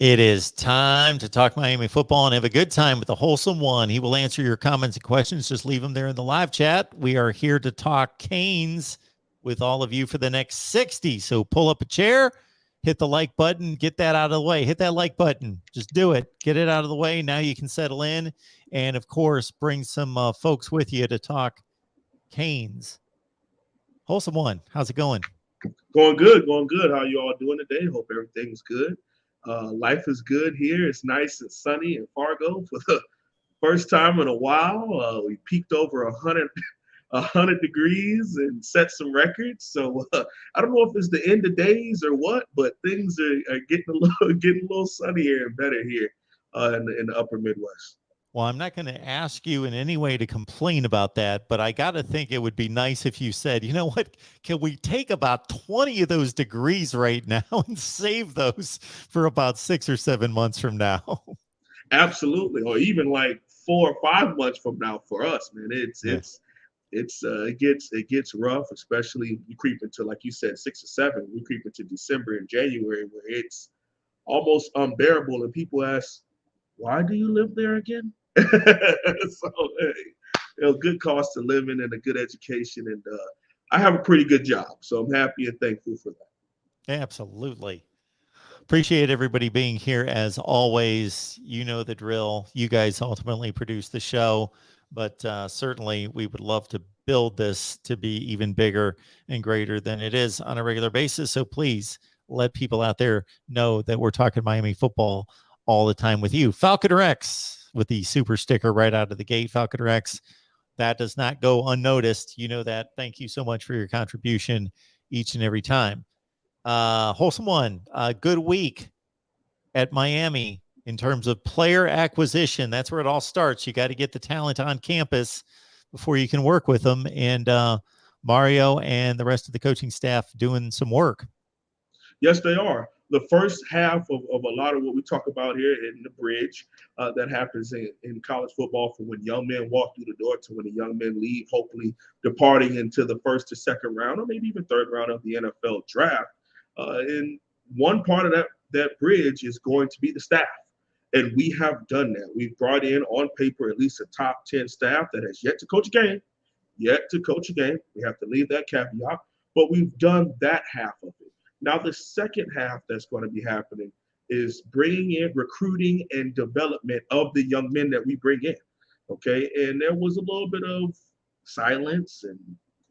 It is time to talk Miami football and have a good time with the Wholesome One. He will answer your comments and questions. Just leave them there in the live chat. We are here to talk Canes with all of you for the next 60. So pull up a chair, hit the like button, get that out of the way. Hit that like button. Just do it. Get it out of the way. Now you can settle in. And, of course, bring some folks with you to talk Canes. Wholesome One, how's it going? Going good, going good. How you all doing today? Hope everything's good. Life is good here. It's nice and sunny in Fargo for the first time in a while. We peaked over 100 degrees and set some records. So I don't know if it's the end of days or what, but things are getting a little sunnier and better here in the upper Midwest. Well, I'm not going to ask you in any way to complain about that, but I got to think it would be nice if you said, you know what, can we take about 20 of those degrees right now and save those for about 6 or 7 months from now? Absolutely, or even like 4 or 5 months from now for us, man. Yeah. It gets rough, especially you creep into, like you said, 6 or 7. We creep into December and January where it's almost unbearable, and people ask, "Why do you live there again?" So, hey, good cost of living and a good education, and I have a pretty good job, so I'm happy and thankful for that. Absolutely. Appreciate everybody being here as always. You know the drill. You guys ultimately produce the show, but certainly we would love to build this to be even bigger and greater than it is on a regular basis. So please let people out there know that we're talking Miami football all the time with you. Falcon Rex with the super sticker right out of the gate. Falcon Rex, that does not go unnoticed. You know that. Thank you so much for your contribution each and every time. Wholesome One, good week at Miami in terms of player acquisition. That's where it all starts. You got to get the talent on campus before you can work with them. And Mario and the rest of the coaching staff doing some work. Yes, they are. The first half of a lot of what we talk about here in the bridge that happens in college football, from when young men walk through the door to when the young men leave, hopefully departing into the first or second round or maybe even third round of the NFL draft. And one part of that bridge is going to be the staff. And we have done that. We've brought in on paper at least a top 10 staff that has yet to coach a game, yet to coach a game. We have to leave that caveat, but we've done that half of it. Now, the second half that's going to be happening is bringing in recruiting and development of the young men that we bring in. Okay. And there was a little bit of silence and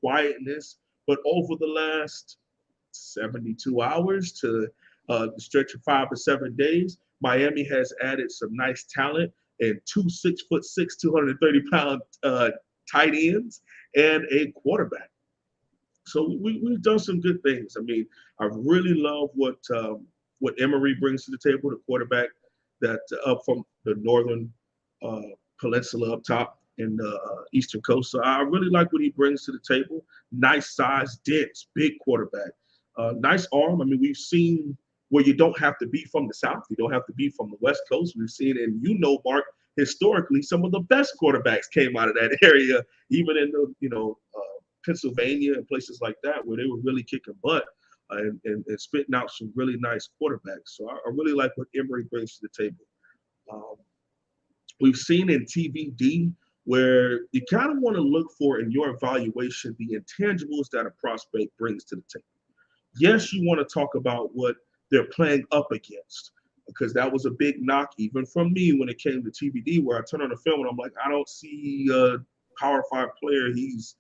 quietness, but over the last 72 hours to the stretch of 5 to 7 days, Miami has added some nice talent and two 6'6", 230-pound tight ends and a quarterback. So we've done some good things. I mean, I really love what Emory brings to the table, the quarterback that up from the northern uh, peninsula up top in the eastern coast. So I really like what he brings to the table. Nice size, dense, big quarterback. Nice arm. I mean, we've seen where you don't have to be from the South. You don't have to be from the West Coast. We've seen, and Mark, historically, some of the best quarterbacks came out of that area, even in the, Pennsylvania and places like that, where they were really kicking butt and spitting out some really nice quarterbacks. So I really like what Emory brings to the table. Um, we've seen in TVD where you kind of want to look for in your evaluation the intangibles that a prospect brings to the table. Yes, you want to talk about what they're playing up against, because that was a big knock even from me when it came to TVD, where I turn on the film and I'm like, I don't see a Power 5 player he's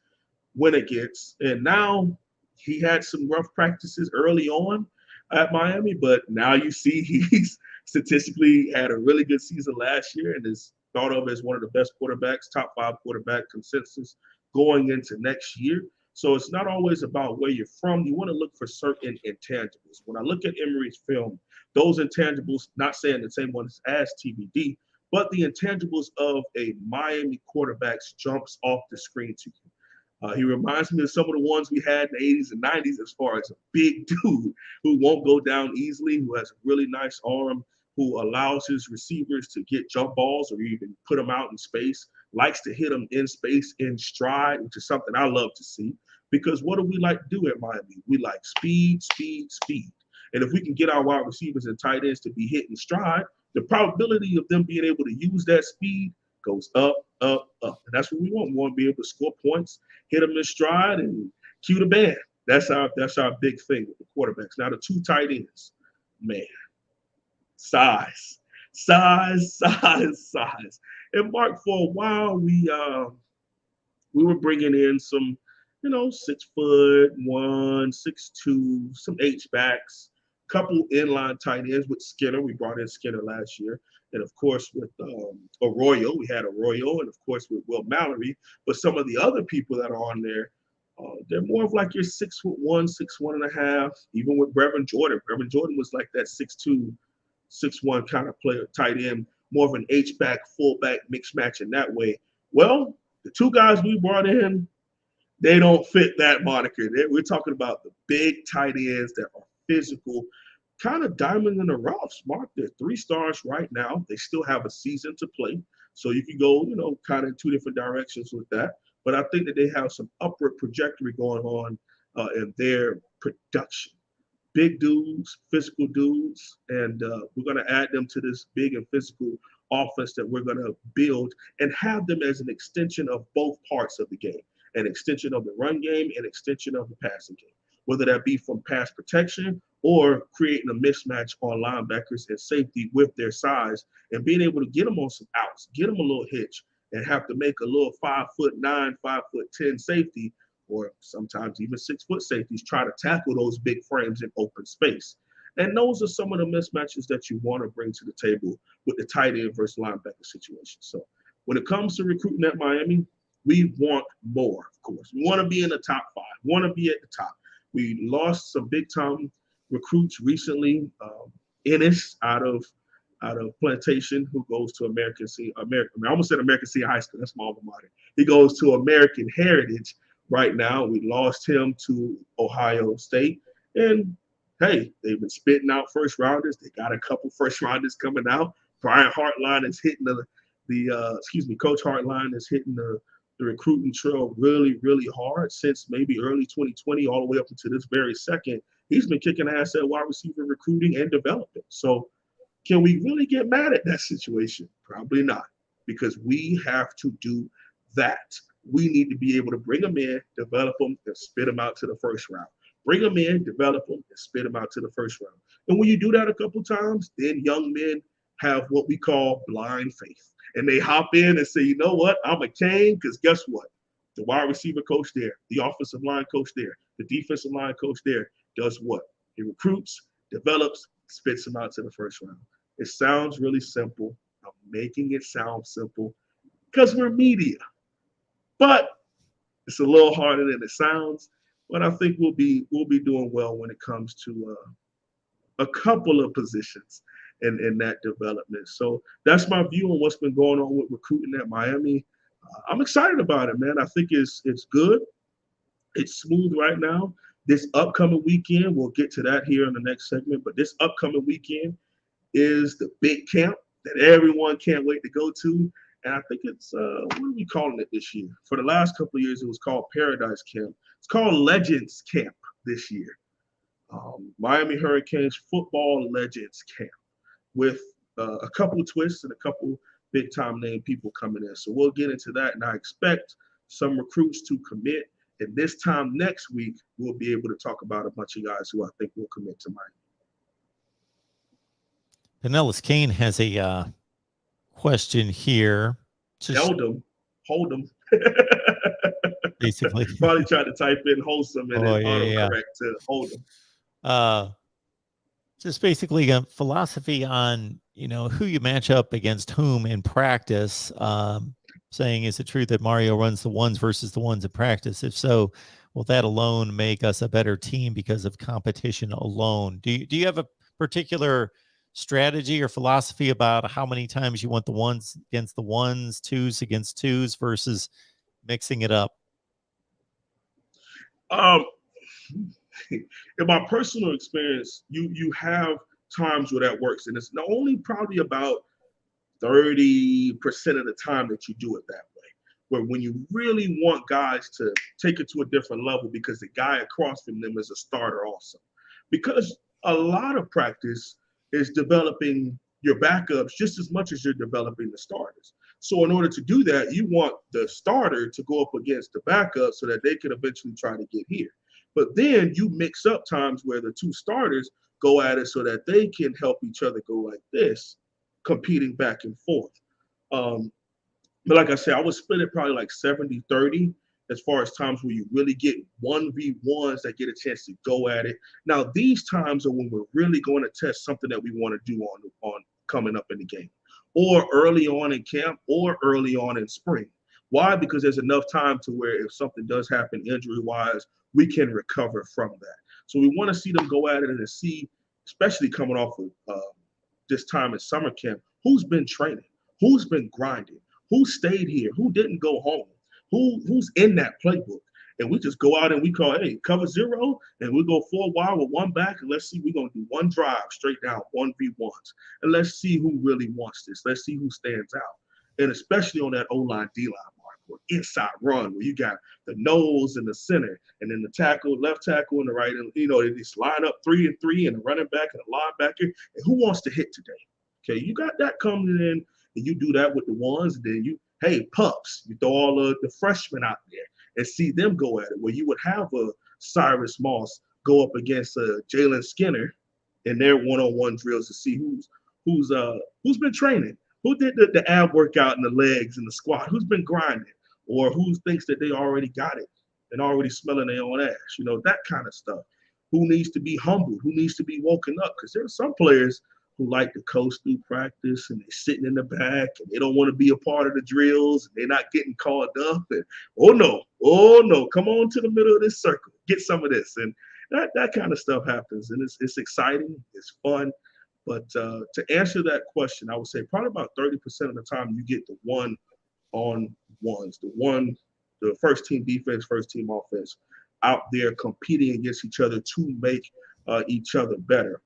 went against. And now he had some rough practices early on at Miami, but now you see he's statistically had a really good season last year and is thought of as one of the best quarterbacks, top 5 quarterback consensus going into next year. So it's not always about where you're from. You want to look for certain intangibles. When I look at Emory's film, those intangibles, not saying the same ones as TBD, but the intangibles of a Miami quarterback jumps off the screen to you. He reminds me of some of the ones we had in the 80s and 90s as far as a big dude who won't go down easily, who has a really nice arm, who allows his receivers to get jump balls or even put them out in space, likes to hit them in space in stride, which is something I love to see. Because what do we like to do at Miami? We like speed, speed, speed. And if we can get our wide receivers and tight ends to be hitting stride, the probability of them being able to use that speed goes up, up, up. And that's what we want. We want to be able to score points, hit them in stride, and cue the band. That's our big thing with the quarterbacks. Now the two tight ends, man, size, size. And Mark, for a while we were bringing in some, 6'1", 6'2", some H backs, couple inline tight ends with Skinner. We brought in Skinner last year, and of course with Arroyo, we had Arroyo, and of course with Will Mallory. But some of the other people that are on there, they're more of like your 6'1", 6'1.5". Even with Brevin Jordan, was like that 6'2", 6'1" kind of player, tight end, more of an H back, fullback, mix match in that way. Well, the two guys we brought in, they don't fit that moniker. We're talking about the big tight ends that are physical, kind of diamond in the roughs. Mark, they're 3 stars right now. They still have a season to play. So you can go, kind of in 2 different directions with that. But I think that they have some upward trajectory going on in their production. Big dudes, physical dudes, and we're going to add them to this big and physical offense that we're going to build and have them as an extension of both parts of the game, an extension of the run game, an extension of the passing game, whether that be from pass protection or creating a mismatch on linebackers and safety with their size and being able to get them on some outs, get them a little hitch, and have to make a little 5'9", 5'10" safety, or sometimes even 6-foot safeties, try to tackle those big frames in open space. And those are some of the mismatches that you want to bring to the table with the tight end versus linebacker situation. So when it comes to recruiting at Miami, we want more, of course. We want to be in the top 5, want to be at the top. We lost some big time recruits recently. Ennis out of Plantation, who goes to American Senior High School. That's my alma mater. He goes to American Heritage right now. We lost him to Ohio State. And hey, they've been spitting out first rounders. They got a couple first rounders coming out. Brian Hartline is hitting Coach Hartline is hitting the recruiting trail really, really hard since maybe early 2020 all the way up until this very second. He's been kicking ass at wide receiver recruiting and development. So can we really get mad at that situation? Probably not, because we have to do that. We need to be able to bring them in, develop them, and spit them out to the first round. Bring them in, develop them, and spit them out to the first round. And when you do that a couple times, then young men have what we call blind faith. And they hop in and say, you know what, I'm a king, because guess what? The wide receiver coach there, the offensive line coach there, the defensive line coach there does what? He recruits, develops, spits them out to the first round. It sounds really simple. I'm making it sound simple because we're media. But it's a little harder than it sounds. But I think we'll be doing well when it comes to a couple of positions in that development. So that's my view on what's been going on with recruiting at Miami. I'm excited about it, man. I think it's good. It's smooth right now. This upcoming weekend, we'll get to that here in the next segment, but this upcoming weekend is the big camp that everyone can't wait to go to. And I think it's, what are we calling it this year? For the last couple of years, it was called Paradise Camp. It's called Legends Camp this year. Miami Hurricanes Football Legends Camp with a couple of twists and a couple big time name people coming in. So we'll get into that. And I expect some recruits to commit. And this time next week, we'll be able to talk about a bunch of guys who I think will commit to Miami. Pinellas Kane has a question here. Hold them. Basically. Probably tried to type in wholesome and autocorrect to hold them. Just basically a philosophy on, who you match up against whom in practice. Saying, is it true that Mario runs the ones versus the ones in practice? If so, will that alone make us a better team because of competition alone? Do you have a particular strategy or philosophy about how many times you want the ones against the ones, twos against twos versus mixing it up? In my personal experience, you have times where that works, and it's not only probably about 30% of the time that you do it that way, where when you really want guys to take it to a different level because the guy across from them is a starter also. Because A lot of practice is developing your backups just as much as you're developing the starters. So in order to do that, you want the starter to go up against the backup so that they can eventually try to get here. But then you mix up times where the two starters go at it so that they can help each other go like this, competing back and forth. Um, but like I said, I would split it probably like 70-30 as far as times where you really get 1v1s that get a chance to go at it. Now, these times are when we're really going to test something that we want to do on coming up in the game, or early on in camp, or early on in spring. Why? Because there's enough time to where if something does happen injury-wise, we can recover from that. So we want to see them go at it and see, especially coming off of this time in summer camp, who's been training, who's been grinding, who stayed here, who didn't go home, who's in that playbook. And we just go out and we call, hey, cover zero, and we go 4 wide with one back, and let's see, we're going to do one drive straight down, 1v1s. And let's see who really wants this. Let's see who stands out. And especially on that O-line, D-line mark, or inside run, where you got the nose and the center, and then the tackle, left tackle, and the right. And, they just line up 3 and 3, and the running back and the linebacker. And who wants to hit today? Okay, you got that coming in, and you do that with the ones, and then hey, pups, you throw all of the freshmen out there and see them go at it, where you would have a Cyrus Moss go up against Jalen Skinner in their one-on-one drills to see who's been training, who did the ab workout in the legs and the squat, who's been grinding, or who thinks that they already got it and already smelling their own ash, that kind of stuff. Who needs to be humbled, who needs to be woken up, because there are some players who like to coast through practice and they're sitting in the back and they don't want to be a part of the drills. And they're not getting called up. And oh no, come on to the middle of this circle, get some of this. And that kind of stuff happens. And it's exciting, it's fun. But to answer that question, I would say probably about 30% of the time you get the one-on-ones, the first team defense, first team offense out there competing against each other to make each other better.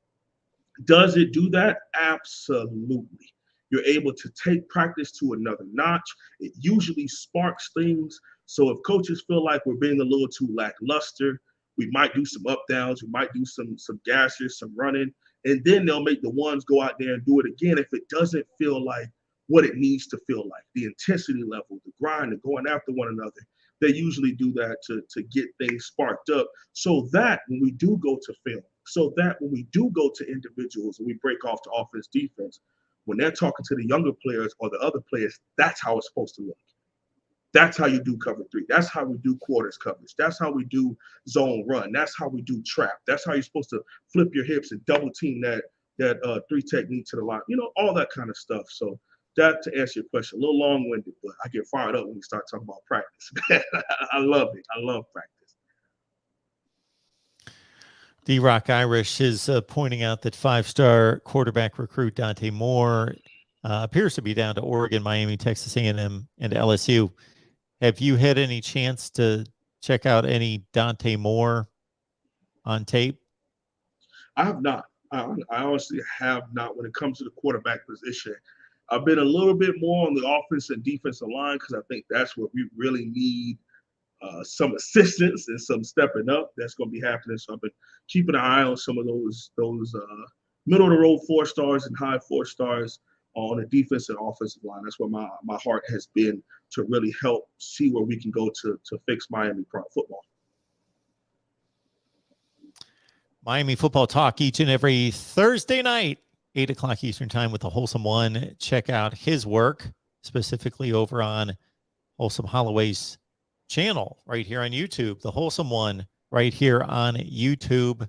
Does it do that? Absolutely. You're able to take practice to another notch. It usually sparks things. So if coaches feel like we're being a little too lackluster, we might do some up downs, we might do some gassers, some running, and then they'll make the ones go out there and do it again if it doesn't feel like what it needs to feel like. The intensity level, the grind, and going after one another. They usually do that to get things sparked up so that when we do go to film, so that when we do go to individuals and we break off to offense, defense, when they're talking to the younger players or the other players, that's how it's supposed to look. That's how you do cover 3. That's how we do quarters coverage. That's how we do zone run. That's how we do trap. That's how you're supposed to flip your hips and double team that 3 technique to the line. All that kind of stuff. So that, to answer your question, a little long-winded, but I get fired up when we start talking about practice. I love it. I love practice. D-Rock Irish is pointing out that 5-star quarterback recruit Dante Moore appears to be down to Oregon, Miami, Texas A&M, and LSU. Have you had any chance to check out any Dante Moore on tape? I have not. I honestly have not when it comes to the quarterback position. I've been a little bit more on the offense and defensive line because I think that's what we really need some assistance and some stepping up. That's going to be happening. So I've been keeping an eye on some of those middle of the road 4-stars and high 4-stars on the defensive and offensive line. That's where my heart has been to really help see where we can go to fix Miami football. Miami football talk each and every Thursday night, 8 o'clock Eastern time with the Wholesome One. Check out his work specifically over on Wholesome Holloway's channel right here on YouTube, the Wholesome One right here on YouTube.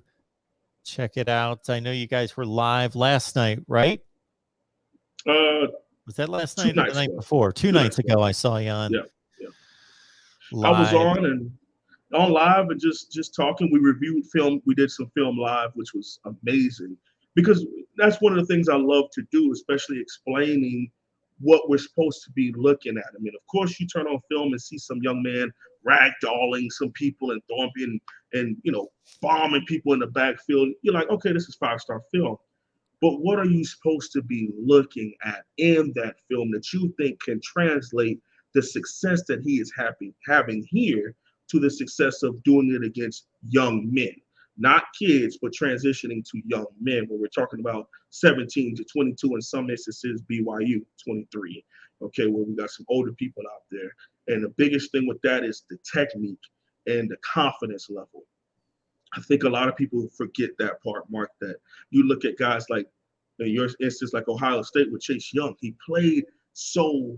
Check it out. I know you guys were live last night, right? Was that last night or the night before? Two nights ago, I saw you on. Yeah. Live. I was on live and just talking. We reviewed film. We did some film live, which was amazing because that's one of the things I love to do, especially explaining what we're supposed to be looking at. I mean, of course, you turn on film and see some young man ragdolling some people and throwing and bombing people in the backfield. You're like, okay, this is 5-star film. But what are you supposed to be looking at in that film that you think can translate the success that he is having here to the success of doing it against young men? not kids, but transitioning to young men, where we're talking about 17 to 22, in some instances, BYU 23. Okay, where we got some older people out there. And the biggest thing with that is the technique and the confidence level. I think a lot of people forget that part, Mark, that you look at guys like, in your instance, like Ohio State with Chase Young. He played so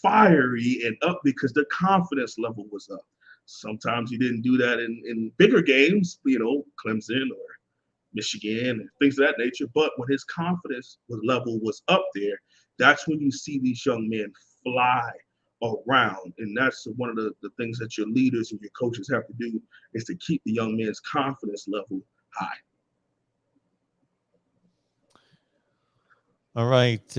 fiery and up because the confidence level was up. Sometimes he didn't do that in bigger games, Clemson or Michigan and things of that nature. But when his confidence level was up there, that's when you see these young men fly around. And that's one of the things that your leaders and your coaches have to do, is to keep the young man's confidence level high. All right.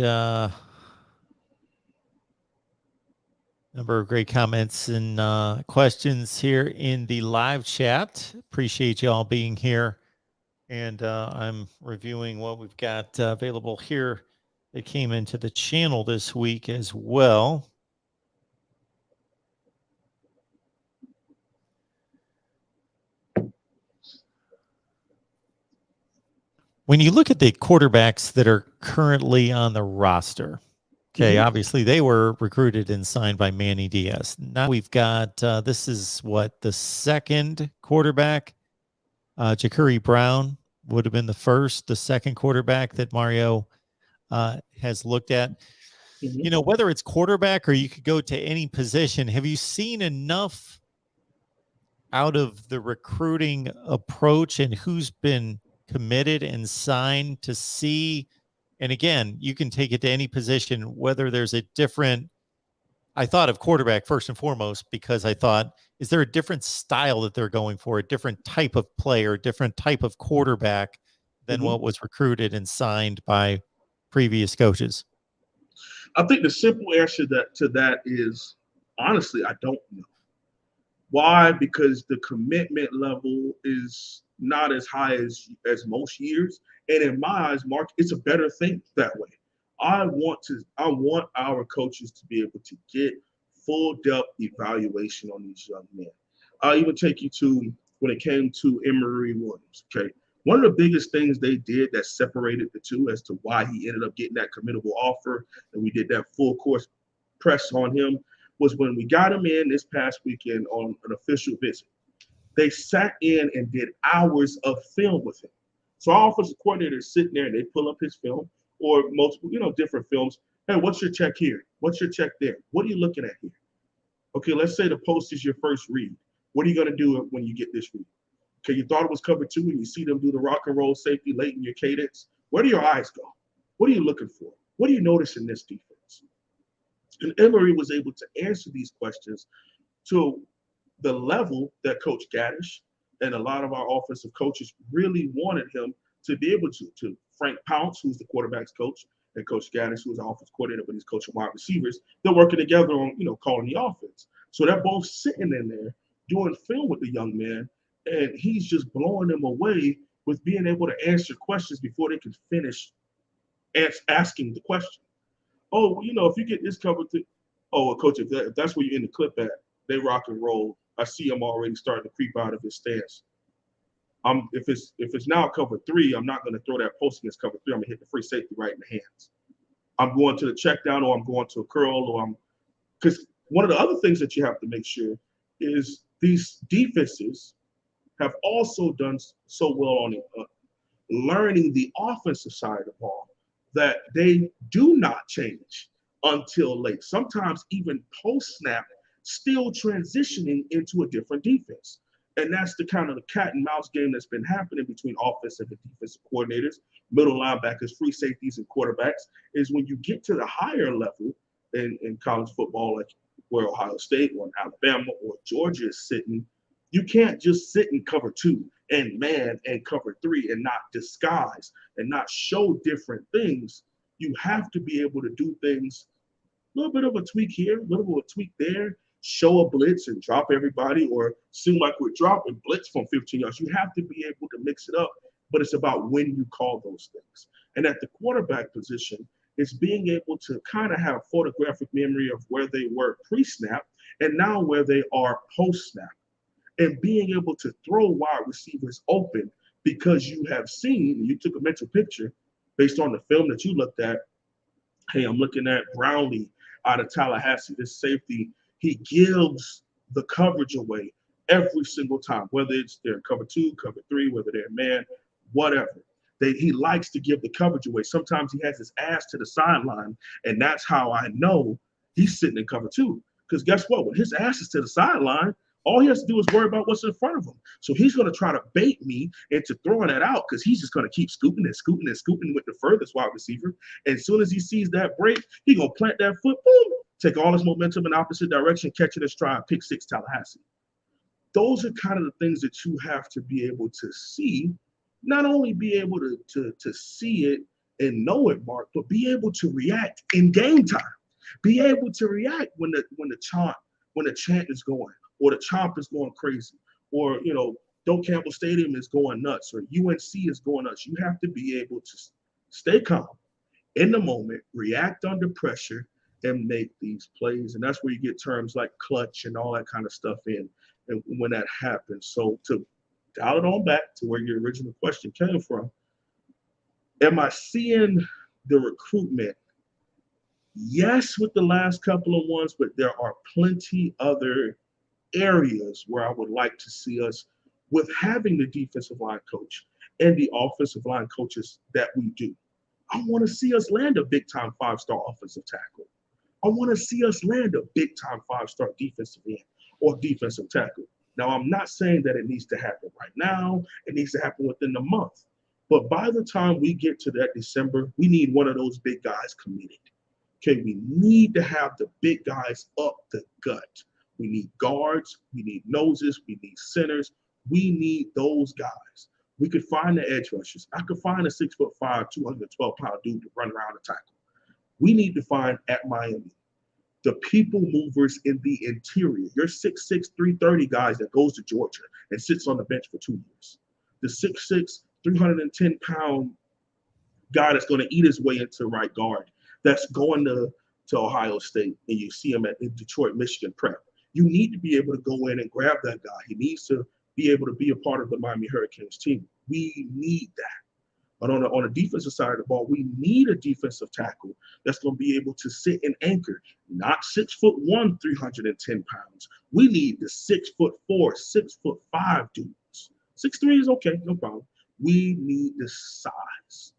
Number of great comments and questions here in the live chat. Appreciate you all being here. And I'm reviewing what we've got available here that came into the channel this week as well. When you look at the quarterbacks that are currently on the roster, okay, obviously they were recruited and signed by Manny Diaz. Now we've got, this is what, the second quarterback, Ja'Cory Brown would have been the first, the second quarterback that Mario has looked at. You know, whether it's quarterback or you could go to any position, have you seen enough out of the recruiting approach and who's been committed and signed to see? And again, you can take it to any position, whether there's a different, I thought of quarterback first and foremost, because I thought, is there a different style that they're going for, a different type of player, a different type of quarterback than what was recruited and signed by previous coaches? I think the simple answer to that is, honestly, I don't know. Why? Because the commitment level is not as high as most years. And in my eyes, Mark, it's a better thing that way. I want our coaches to be able to get full depth evaluation on these young men. I'll even take you to when it came to Emory Williams. Okay. One of the biggest things they did that separated the two as to why he ended up getting that committable offer, and we did that full course press on him, was when we got him in this past weekend on an official visit. They sat in and did hours of film with him. So our offensive coordinator is sitting there and they pull up his film, or multiple, different films. Hey, what's your check here? What's your check there? What are you looking at here? Okay, let's say the post is your first read. What are you going to do when you get this read? Okay, you thought it was cover two and you see them do the rock and roll safety late in your cadence. Where do your eyes go? What are you looking for? What do you notice in this defense? And Emory was able to answer these questions to the level that Coach Gaddish and a lot of our offensive coaches really wanted him to be able to. Frank Pounce, who's the quarterback's coach, and Coach Gaddish, who's the offensive coordinator, but he's coaching wide receivers. They're working together on, calling the offense. So they're both sitting in there doing film with the young man, and he's just blowing them away with being able to answer questions before they can finish asking the question. Oh, if you get this covered, well, coach, if that's where you're in the clip at, they rock and roll. I see him already starting to creep out of his stance. If it's now cover three, I'm not going to throw that post against cover three. I'm gonna hit the free safety right in the hands. I'm going to the check down, or I'm going to a curl, because one of the other things that you have to make sure is these defenses have also done so well on learning the offensive side of the ball that they do not change until late. Sometimes even post snap, still transitioning into a different defense. And that's the kind of the cat and mouse game that's been happening between offensive and defensive coordinators, middle linebackers, free safeties, and quarterbacks, is when you get to the higher level in college football, like where Ohio State or Alabama or Georgia is sitting, you can't just sit in cover two and man and cover three and not disguise and not show different things. You have to be able to do things, a little bit of a tweak here, a little bit of a tweak there, show a blitz and drop everybody, or seem like we're dropping blitz from 15 yards. You have to be able to mix it up, but it's about when you call those things. And at the quarterback position, it's being able to kind of have photographic memory of where they were pre-snap and now where they are post-snap, and being able to throw wide receivers open because you have seen, you took a mental picture based on the film that you looked at. Hey, I'm looking at Brownlee out of Tallahassee, this safety. He gives the coverage away every single time, whether it's their cover 2, cover 3, whether they're man, whatever. He likes to give the coverage away. Sometimes he has his ass to the sideline, and that's how I know he's sitting in cover 2. Because guess what? When his ass is to the sideline, all he has to do is worry about what's in front of him. So he's going to try to bait me into throwing that out because he's just going to keep scooping and scooping and scooping with the furthest wide receiver. And as soon as he sees that break, he's going to plant that foot, boom, take all his momentum in opposite direction, catch it in stride, pick 6 Tallahassee. Those are kind of the things that you have to be able to see, not only be able to see it and know it, Mark, but be able to react in game time. Be able to react when the chant is going, or the chomp is going crazy, or Doak Campbell Stadium is going nuts, or UNC is going nuts. You have to be able to stay calm in the moment, react under pressure, and make these plays. And that's where you get terms like clutch and all that kind of stuff in, and when that happens. So to dial it on back to where your original question came from, am I seeing the recruitment? Yes, with the last couple of ones, but there are plenty other areas where I would like to see us with having the defensive line coach and the offensive line coaches that we do. I want to see us land a big-time 5-star offensive tackle. I want to see us land a big-time 5-star defensive end or defensive tackle. Now, I'm not saying that it needs to happen right now. It needs to happen within the month. But by the time we get to that December, we need one of those big guys committed. Okay, we need to have the big guys up the gut. We need guards, we need noses, we need centers. We need those guys. We could find the edge rushers. I could find a 6'5", 212-pound dude to run around and tackle. We need to find at Miami the people movers in the interior. Your 6'6", 330 guys that goes to Georgia and sits on the bench for 2 years. The 6'6", 310-pound guy that's going to eat his way into right guard, that's going to Ohio State, and you see him in Detroit, Michigan prep. You need to be able to go in and grab that guy. He needs to be able to be a part of the Miami Hurricanes team. We need that. But on the defensive side of the ball, we need a defensive tackle that's going to be able to sit and anchor, not 6'1", 310 pounds. We need the 6'4", 6'5" dudes. 6'3" is okay, no problem. We need the size.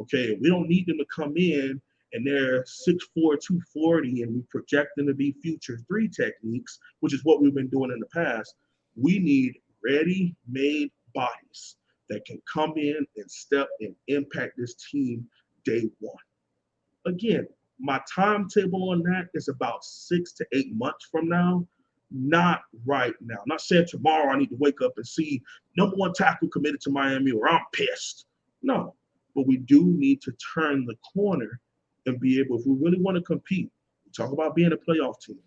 Okay, we don't need them to come in and they're 6'4", 240, and we project them to be future 3 techniques, which is what we've been doing in the past. We need ready-made bodies that can come in and step and impact this team day one. Again, my timetable on that is about 6 to 8 months from now, not right now. I'm not saying tomorrow I need to wake up and see number 1 tackle committed to Miami or I'm pissed. No, but we do need to turn the corner and be able, if we really want to compete, we talk about being a playoff team.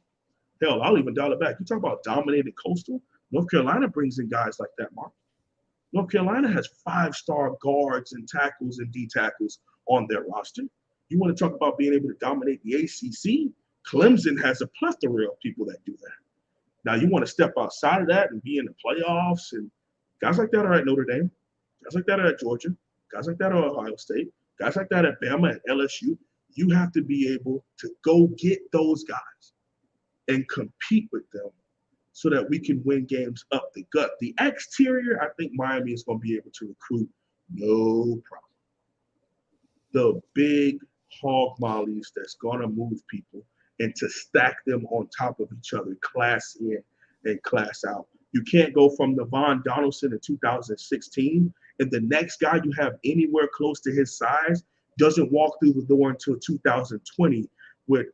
Hell, I'll even dial it back. You talk about dominating Coastal. North Carolina brings in guys like that, Mark. North Carolina has 5-star guards and tackles and D tackles on their roster. You want to talk about being able to dominate the ACC? Clemson has a plethora of people that do that. Now, you want to step outside of that and be in the playoffs, and guys like that are at Notre Dame. Guys like that are at Georgia. Guys like that are at Ohio State. Guys like that at Bama and LSU. You have to be able to go get those guys and compete with them so that we can win games up the gut. The exterior, I think Miami is going to be able to recruit no problem. The big hog mollies that's going to move people and to stack them on top of each other, class in and class out. You can't go from the Von Donaldson in 2016 and the next guy you have anywhere close to his size doesn't walk through the door until 2020 with,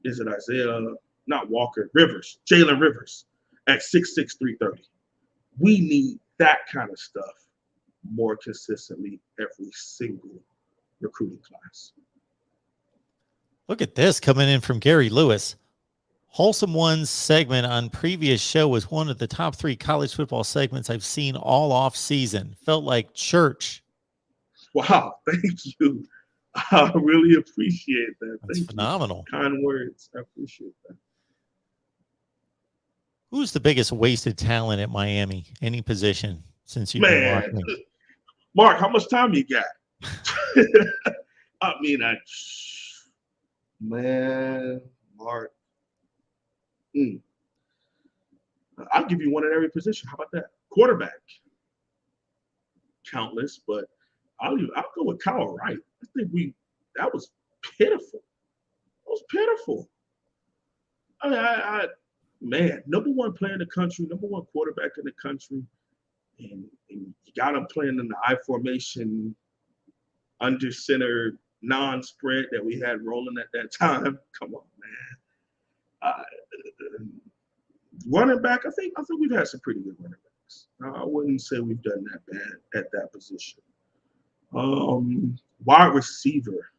is it Isaiah, not Walker, Rivers, Jalen Rivers at 6'6", 330. We need that kind of stuff more consistently every single recruiting class. Look at this coming in from Gary Lewis. Wholesome One's segment on previous show was one of the top 3 college football segments I've seen all off season. Felt like church. Wow, thank you. I really appreciate that. That's phenomenal. You. Kind words. I appreciate that. Who's the biggest wasted talent at Miami? Any position? since you've been Man, watching? Mark, how much time you got? I mean, man, Mark. Mm, I'll give you one at every position. How about that? Quarterback, countless, but I'll go with Kyle Wright. I think that was pitiful. It was pitiful. I man, number one player in the country, number one quarterback in the country, and you got him playing in the I formation, under center, non-spread that we had rolling at that time. Come on, man. Uh, Running back, I think we've had some pretty good running backs. I wouldn't say we've done that bad at that position. Wide receiver,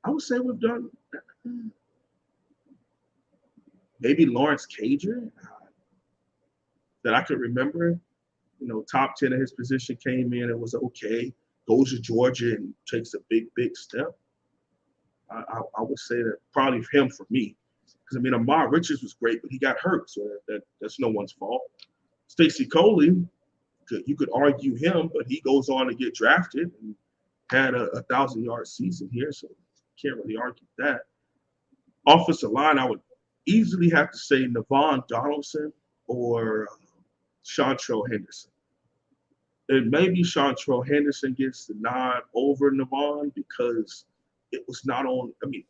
I would say we've done maybe Lawrence Cager that I could remember. You know, top 10 of his position came in and was okay. Goes to Georgia and takes a big step. I would say that probably him for me. Because, I mean, Amar Richards was great, but he got hurt, so that's no one's fault. Stacey Coley, you could argue him, but he goes on to get drafted and had a 1,000-yard season here, so can't really argue that. Offensive line, I would easily have to say Navon Donaldson or Chantrell Henderson. And maybe Chantrell Henderson gets the nod over Navon because it was not on. I mean,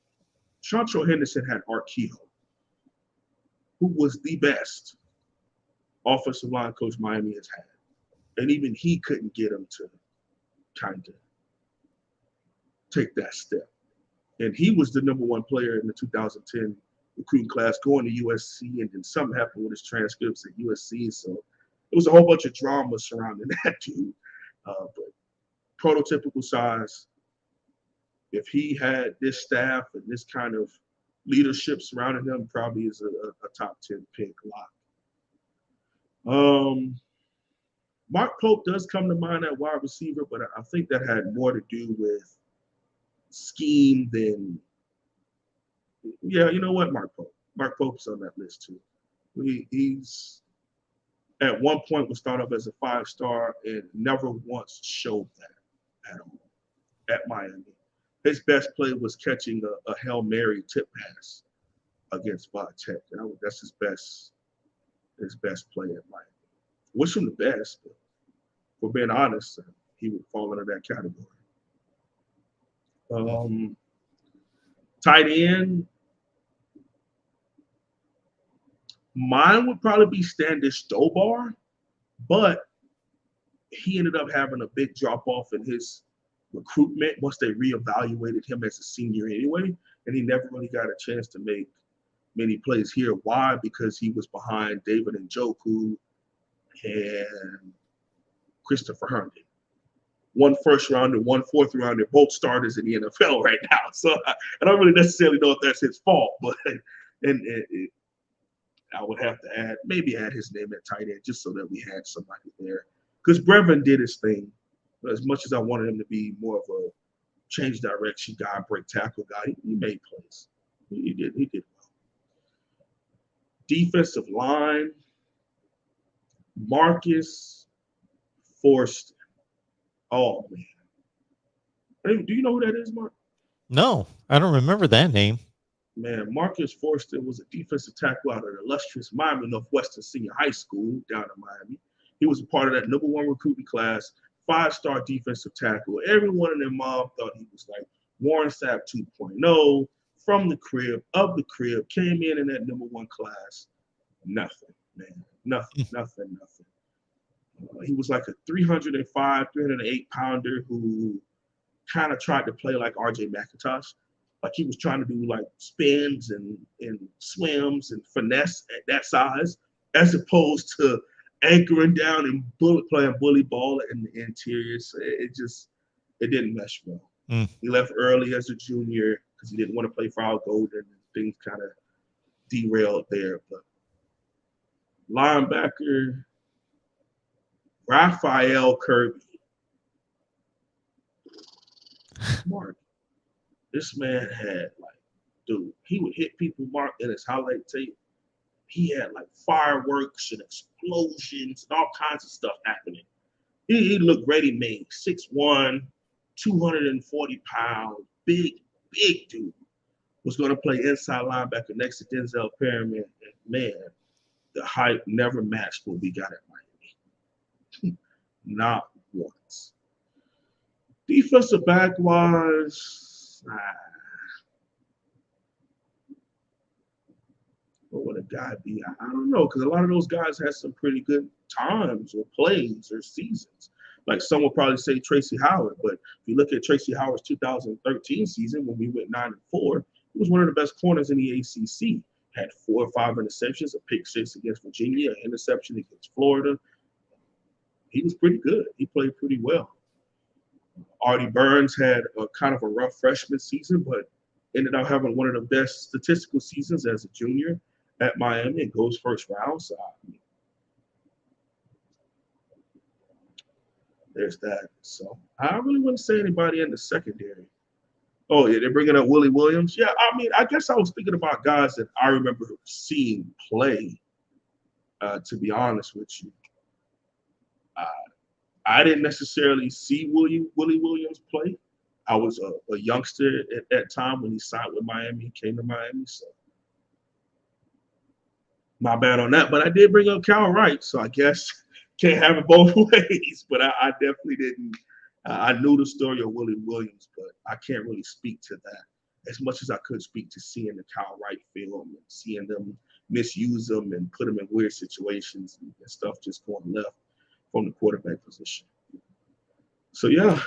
Chantrell Henderson had Art Kehoe, who was the best offensive line coach Miami has had. And even he couldn't get him to kind of take that step. And he was the number one player in the 2010 recruiting class going to USC, and then something happened with his transcripts at USC. So it was a whole bunch of drama surrounding that dude. But prototypical size, if he had this staff and this kind of leadership surrounding him, probably is a top 10 pick lock. Mark Pope does come to mind at wide receiver, but I think that had more to do with scheme than, yeah, you know what, Mark Pope. Mark Pope's on that list too. He's at one point was thought of as a 5-star and never once showed that at all at Miami. His best play was catching a Hail Mary tip pass against Va Tech. That's his best play at Miami. Wish him the best, but for being honest, he would fall into that category. Tight end, mine would probably be Standish Dobar, but he ended up having a big drop off in his recruitment once they reevaluated him as a senior anyway, and he never really got a chance to make many plays here. Why? Because he was behind David Njoku and Christopher Herndon. One first rounder, one fourth rounder, both starters in the NFL right now. So I don't really necessarily know if that's his fault, but I would have to add his name at tight end just so that we had somebody there. Because Brevin did his thing. As much as I wanted him to be more of a change direction guy, break tackle guy, he made plays. He did well. Defensive line, Marcus Forster. Oh, man. Do you know who that is, Mark? No, I don't remember that name. Man, Marcus Forster was a defensive tackle out of the illustrious Miami Northwestern Senior High School down in Miami. He was a part of that number one recruiting class, 5-star defensive tackle. Everyone in their mom thought he was like Warren Sapp 2.0, from the crib, of the crib, came in that number one class. Nothing, man. Nothing. He was like a 305, 308 pounder who kind of tried to play like RJ McIntosh. Like he was trying to do like spins and swims and finesse at that size, as opposed to anchoring down and playing bully ball in the interior. So it didn't mesh well. He left early as a junior because he didn't want to play for Al Golden, and things kind of derailed there. But linebacker Raphael Kirby. Mark, this man had dude, he would hit people, Mark, in his highlight tape. he had like fireworks and explosions and all kinds of stuff happening. He looked ready-made, 6'1", 240 pounds, big dude. Was going to play inside linebacker next to Denzel Perryman. And man, the hype never matched what we got at Miami. Not once. Defensive back wise, what would a guy be? I don't know, because a lot of those guys had some pretty good times or plays or seasons. Like some will probably say Tracy Howard, but if you look at Tracy Howard's 2013 season when we went 9-4, he was one of the best corners in the ACC. Had 4 or 5 interceptions, a pick 6 against Virginia, an interception against Florida. He was pretty good. He played pretty well. Artie Burns had a kind of a rough freshman season, but ended up having one of the best statistical seasons as a junior at Miami and goes first round. So there's that. So I really wouldn't say anybody in the secondary. Oh, yeah, they're bringing up Willie Williams. Yeah, I mean, I guess I was thinking about guys that I remember seeing play, to be honest with you. I didn't necessarily see Willie Williams play. I was a youngster at that time when he signed with Miami, came to Miami. So my bad on that. But I did bring up Cal Wright, so I guess can't have it both ways. But I definitely didn't. I knew the story of Willie Williams, but I can't really speak to that as much as I could speak to seeing the Cal Wright film and seeing them misuse them and put them in weird situations and stuff just going left from the quarterback position. So yeah,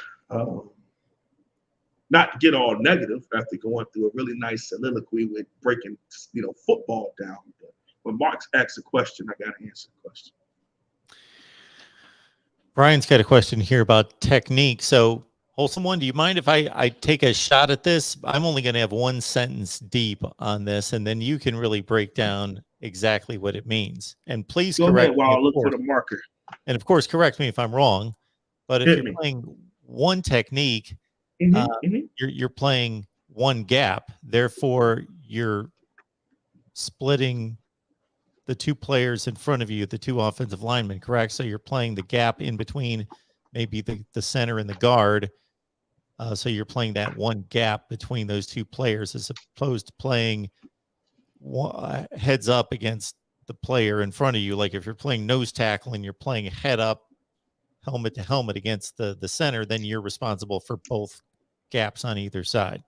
not to get all negative after going through a really nice soliloquy with breaking football down. But when Mark's asked a question, I got to answer the question. Brian's got a question here about technique. So, Wholesome One, do you mind if I take a shot at this? I'm only going to have one sentence deep on this, and then you can really break down exactly what it means. And please go correct ahead while me, I look for the marker. And of course, correct me if I'm wrong. But if you're playing one technique, you're playing one gap. Therefore, you're splitting the two players in front of you, the two offensive linemen, correct? So you're playing the gap in between maybe the center and the guard. So you're playing that one gap between those two players as opposed to playing heads up against the player in front of you. Like if you're playing nose tackle and you're playing head up, helmet to helmet against the center, then you're responsible for both gaps on either side.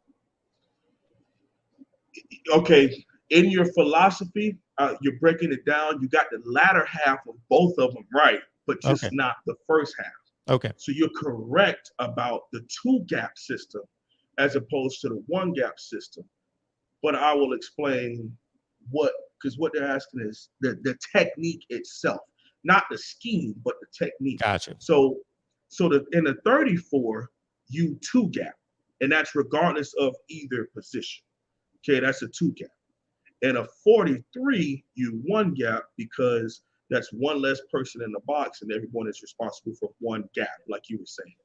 Okay. In your philosophy, you're breaking it down. You got the latter half of both of them right, but just not the first half. Okay. So you're correct about the 2-gap system as opposed to the 1-gap system. But I will explain because what they're asking is the technique itself, not the scheme, but the technique. Gotcha. So in the 34, you 2-gap, and that's regardless of either position. Okay, that's a 2-gap. In a 43, you 1-gap because that's one less person in the box and everyone is responsible for one gap, like you were saying.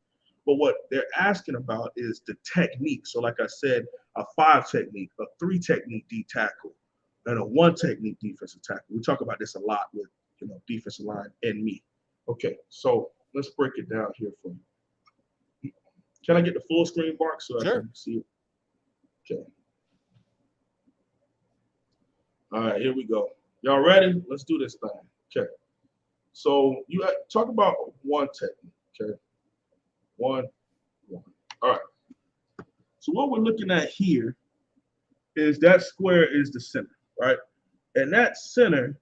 But what they're asking about is the technique. So like I said, a 5 technique, a 3 technique D tackle, and a 1 technique defensive tackle. We talk about this a lot with defensive line and me. Okay, so let's break it down here for you. Can I get the full screen, Mark, so I can see it? Okay. All right, here we go. Y'all ready? Let's do this thing. Okay. So you talk about 1 technique. Okay. 1. All right. So what we're looking at here is that square is the center, right? And that center,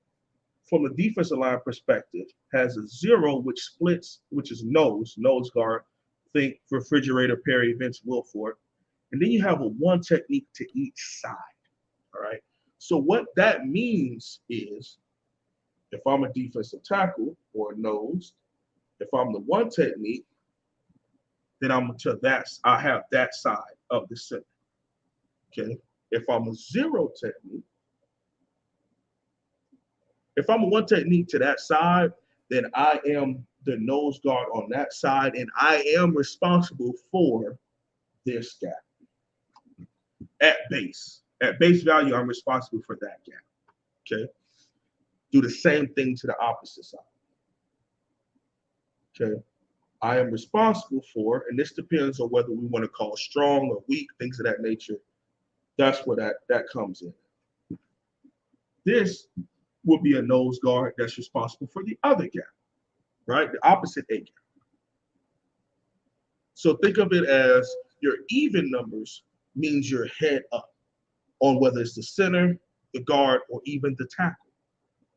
from a defensive line perspective, has a 0, which splits, which is nose guard. Think refrigerator, Perry, Vince Wilfork. And then you have a 1 technique to each side. All right. So what that means is if I'm a defensive tackle or nose, if I'm the 1 technique, then I have that side of the center. Okay. If I'm a 0 technique, if I'm a 1 technique to that side, then I am the nose guard on that side, and I am responsible for this gap. At base value, I'm responsible for that gap. Okay. do the same thing to the opposite side. Okay. I am responsible for, and this depends on whether we want to call strong or weak, things of that nature. That's where that comes in. This will be a nose guard that's responsible for the other gap, right? The opposite A gap. So think of it as your even numbers means you're head up on whether it's the center, the guard, or even the tackle.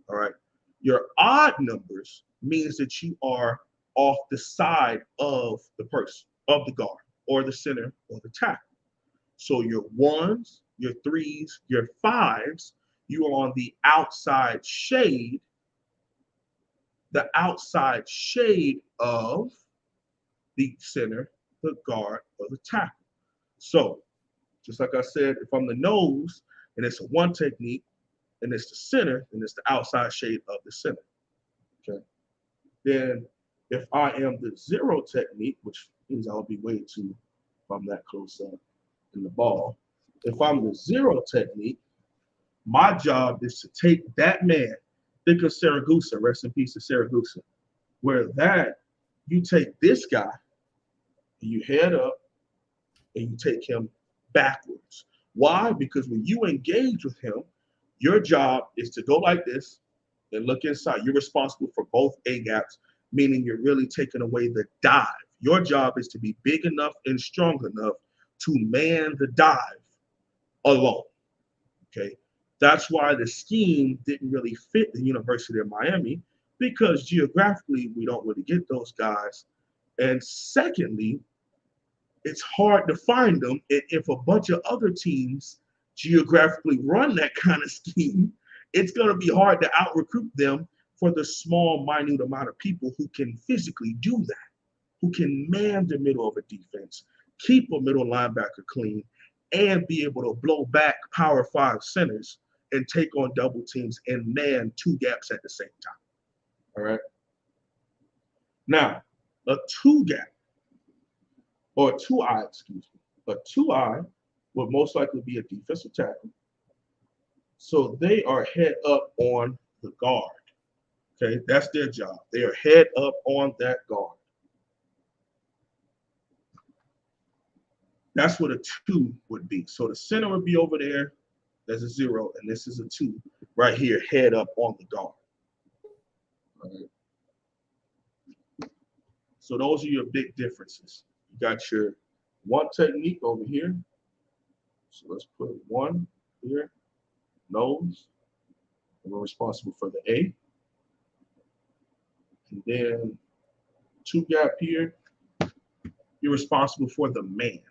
All right. Your odd numbers means that you are off the side of the person, of the guard, or the center, or the tackle. So your ones, your threes, your fives, you are on the outside shade of the center, the guard, or the tackle. So, just like I said, if I'm the nose and it's a one technique and it's the center, then it's the outside shade of the center. Okay. Then if I am the zero technique, which means I'll be way too, if I'm that close up in the ball. If I'm the zero technique, my job is to take that man, think of Saragusa, rest in peace to Saragusa, where that you take this guy and you head up and you take him backwards. Why? Because when you engage with him, your job is to go like this and look inside. You're responsible for both A gaps, meaning you're really taking away the dive. Your job is to be big enough and strong enough to man the dive alone. Okay. That's why the scheme didn't really fit the University of Miami, because geographically we don't really get those guys. And secondly, it's hard to find them. And if a bunch of other teams geographically run that kind of scheme, it's going to be hard to out recruit them for the small, minute amount of people who can physically do that, who can man the middle of a defense, keep a middle linebacker clean, and be able to blow back power five centers and take on double teams and man two gaps at the same time. All right. Now, a two gap, or a 2-eye, excuse me, a 2-eye would most likely be a defensive tackle. So they are head up on the guard. Okay, that's their job. They are head up on that guard. That's what a 2 would be. So the center would be over there. There's a 0, and this is a 2 right here, head up on the guard. All right. So those are your big differences. You got your one technique over here. So let's put 1 here, nose, and we're responsible for the A. And then 2 gap here, you're responsible for the man.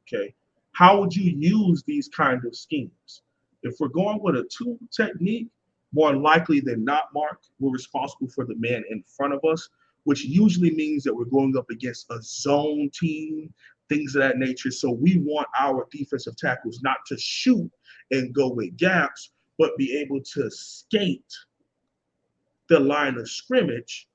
Okay. How would you use these kind of schemes? If we're going with a 2 technique, more likely than not, Mark, we're responsible for the man in front of us, which usually means that we're going up against a zone team, things of that nature. So we want our defensive tackles not to shoot and go with gaps, but be able to skate the line of scrimmage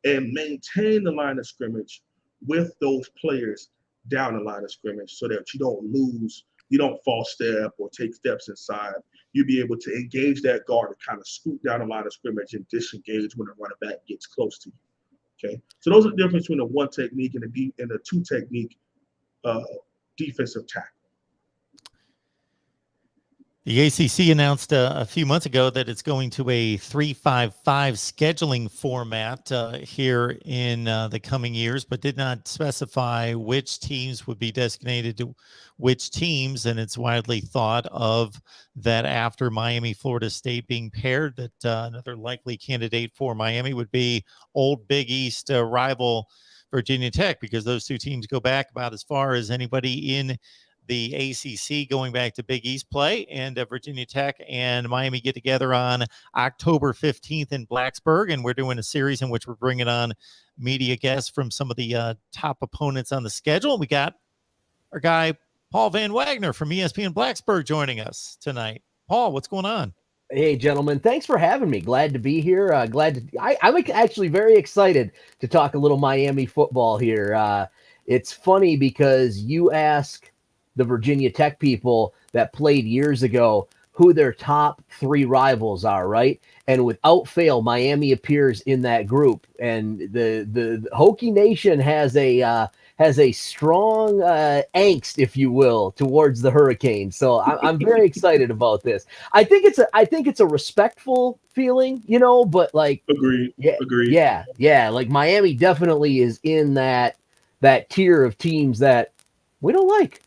and maintain the line of scrimmage with those players down the line of scrimmage so that you don't lose, you don't false step or take steps inside. You'll be able to engage that guard and kind of scoot down the line of scrimmage and disengage when the running back gets close to you. Okay, so those are the difference between a 1 technique and a 2 technique defensive tackle. The ACC announced a few months ago that it's going to a 3-5-5 scheduling format here in the coming years, but did not specify which teams would be designated to which teams. And it's widely thought of that after Miami, Florida State being paired, that another likely candidate for Miami would be old Big East rival Virginia Tech, because those two teams go back about as far as anybody in the ACC going back to Big East play. And Virginia Tech and Miami get together on October 15th in Blacksburg. And we're doing a series in which we're bringing on media guests from some of the top opponents on the schedule. We got our guy, Paul Van Wagner from ESPN Blacksburg, joining us tonight. Paul, what's going on? Hey, gentlemen, thanks for having me. Glad to be here. I'm actually very excited to talk a little Miami football here. It's funny because you ask the Virginia Tech people that played years ago, who their top 3 rivals are, right? And without fail, Miami appears in that group, and the Hokie Nation has a strong angst, if you will, towards the Hurricanes. So I'm very excited about this. I think it's a respectful feeling, but like, Agreed. yeah, Agreed. yeah. Like Miami definitely is in that tier of teams that we don't like.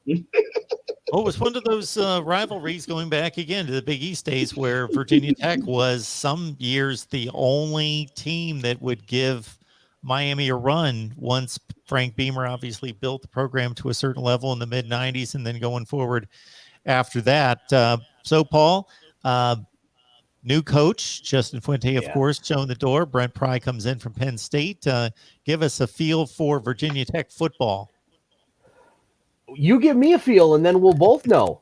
Well, it was one of those rivalries going back again to the Big East days where Virginia Tech was some years the only team that would give Miami a run once Frank Beamer obviously built the program to a certain level in the mid 90s and then going forward after that. So, Paul, new coach, Justin Fuente, of course, showing the door. Brent Pry comes in from Penn State. Give us a feel for Virginia Tech football. You give me a feel and then we'll both know.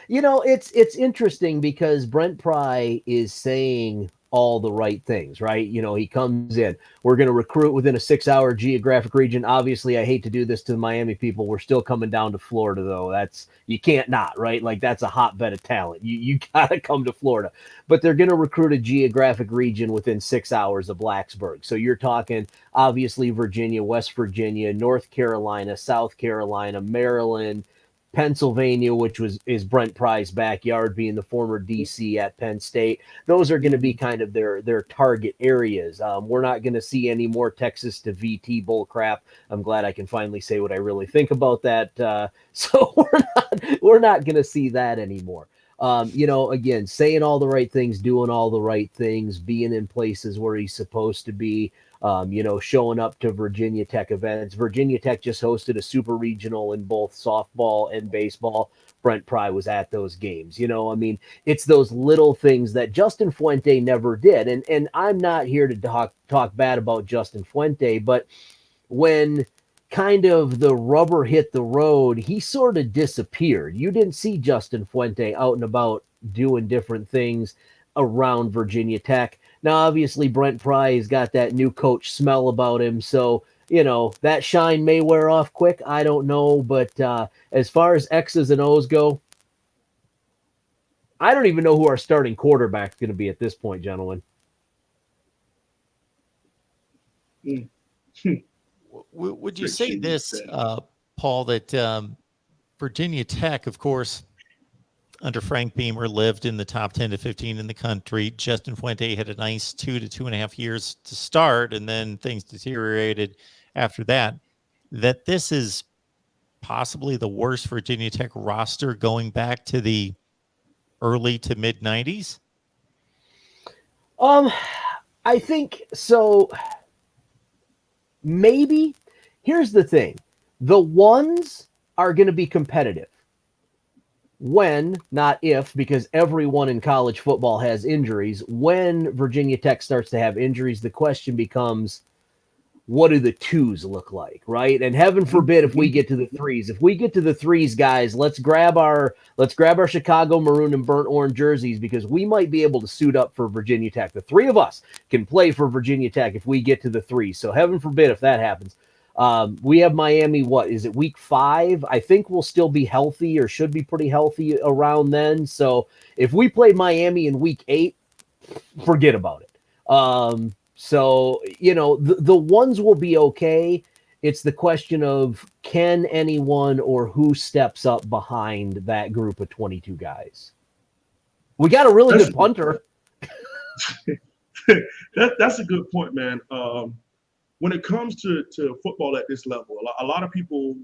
It's interesting because Brent Pry is saying all the right things, right? He comes in, we're going to recruit within a 6-hour geographic region. Obviously, I hate to do this to the Miami people. We're still coming down to Florida, though. You can't not, right? Like, that's a hotbed of talent. You got to come to Florida. But they're going to recruit a geographic region within 6 hours of Blacksburg. So you're talking, obviously, Virginia, West Virginia, North Carolina, South Carolina, Maryland, Pennsylvania, which is Brent Pry's backyard, being the former DC at Penn State. Those are going to be kind of their target areas. We're not going to see any more Texas to VT bull crap. I'm glad I can finally say what I really think about that. So we're not going to see that anymore. Again, saying all the right things, doing all the right things, being in places where he's supposed to be. Showing up to Virginia Tech events. Virginia Tech just hosted a super regional in both softball and baseball. Brent Pry was at those games. It's those little things that Justin Fuente never did. And I'm not here to talk bad about Justin Fuente, but when kind of the rubber hit the road, he sort of disappeared. You didn't see Justin Fuente out and about doing different things around Virginia Tech. Now, obviously, Brent Pry has got that new coach smell about him, so, that shine may wear off quick. I don't know, but as far as X's and O's go, I don't even know who our starting quarterback is going to be at this point, gentlemen. Would you say this, Paul, that Virginia Tech, of course, under Frank Beamer, lived in the top 10 to 15 in the country. Justin Fuente had a nice 2 to 2.5 years to start, and then things deteriorated after that. That this is possibly the worst Virginia Tech roster going back to the early to mid 90s? I think so. Maybe. Here's the thing. The ones are going to be competitive. When, not if, because everyone in college football has injuries. When Virginia Tech starts to have injuries, the question becomes, what do the twos look like, right? And heaven forbid if we get to the threes. If we get to the threes, guys, let's grab our Chicago maroon and burnt orange jerseys, because we might be able to suit up for Virginia Tech. The three of us can play for Virginia Tech if we get to the threes. So heaven forbid if that happens. We have Miami, what is it, week 5? I think we'll still be healthy, or should be pretty healthy around then. So if we play Miami in week 8, forget about it. So, the ones will be okay. It's the question of, can anyone or who steps up behind that group of 22 guys? We got a really good punter. That's a good point, man. When it comes to football at this level, a lot of people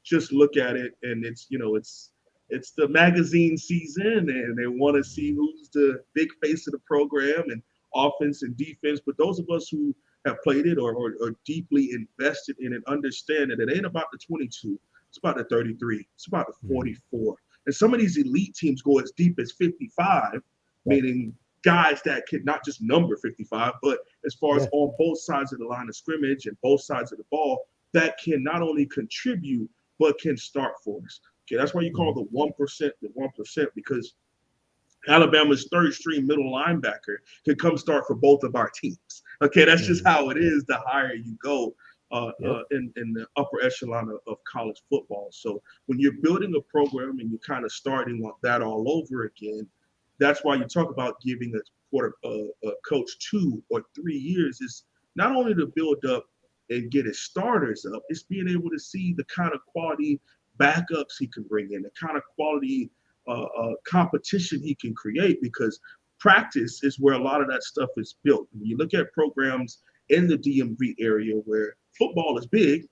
just look at it and it's the magazine season and they want to see who's the big face of the program and offense and defense. But those of us who have played it or deeply invested in it understand that it ain't about the 22. It's about the 33. It's about the 44. And some of these elite teams go as deep as 55, meaning guys that can not just number 55, but as far as on both sides of the line of scrimmage and both sides of the ball, that can not only contribute, but can start for us. Okay, that's why you call the 1%, because Alabama's third string middle linebacker can come start for both of our teams. Okay, that's just how it is the higher you go. in the upper echelon of college football. So when you're building a program and you're kind of starting that all over again, that's why you talk about giving a coach 2 or 3 years is not only to build up and get his starters up, it's being able to see the kind of quality backups he can bring in, the kind of quality competition he can create, because practice is where a lot of that stuff is built. When you look at programs in the DMV area where football is big,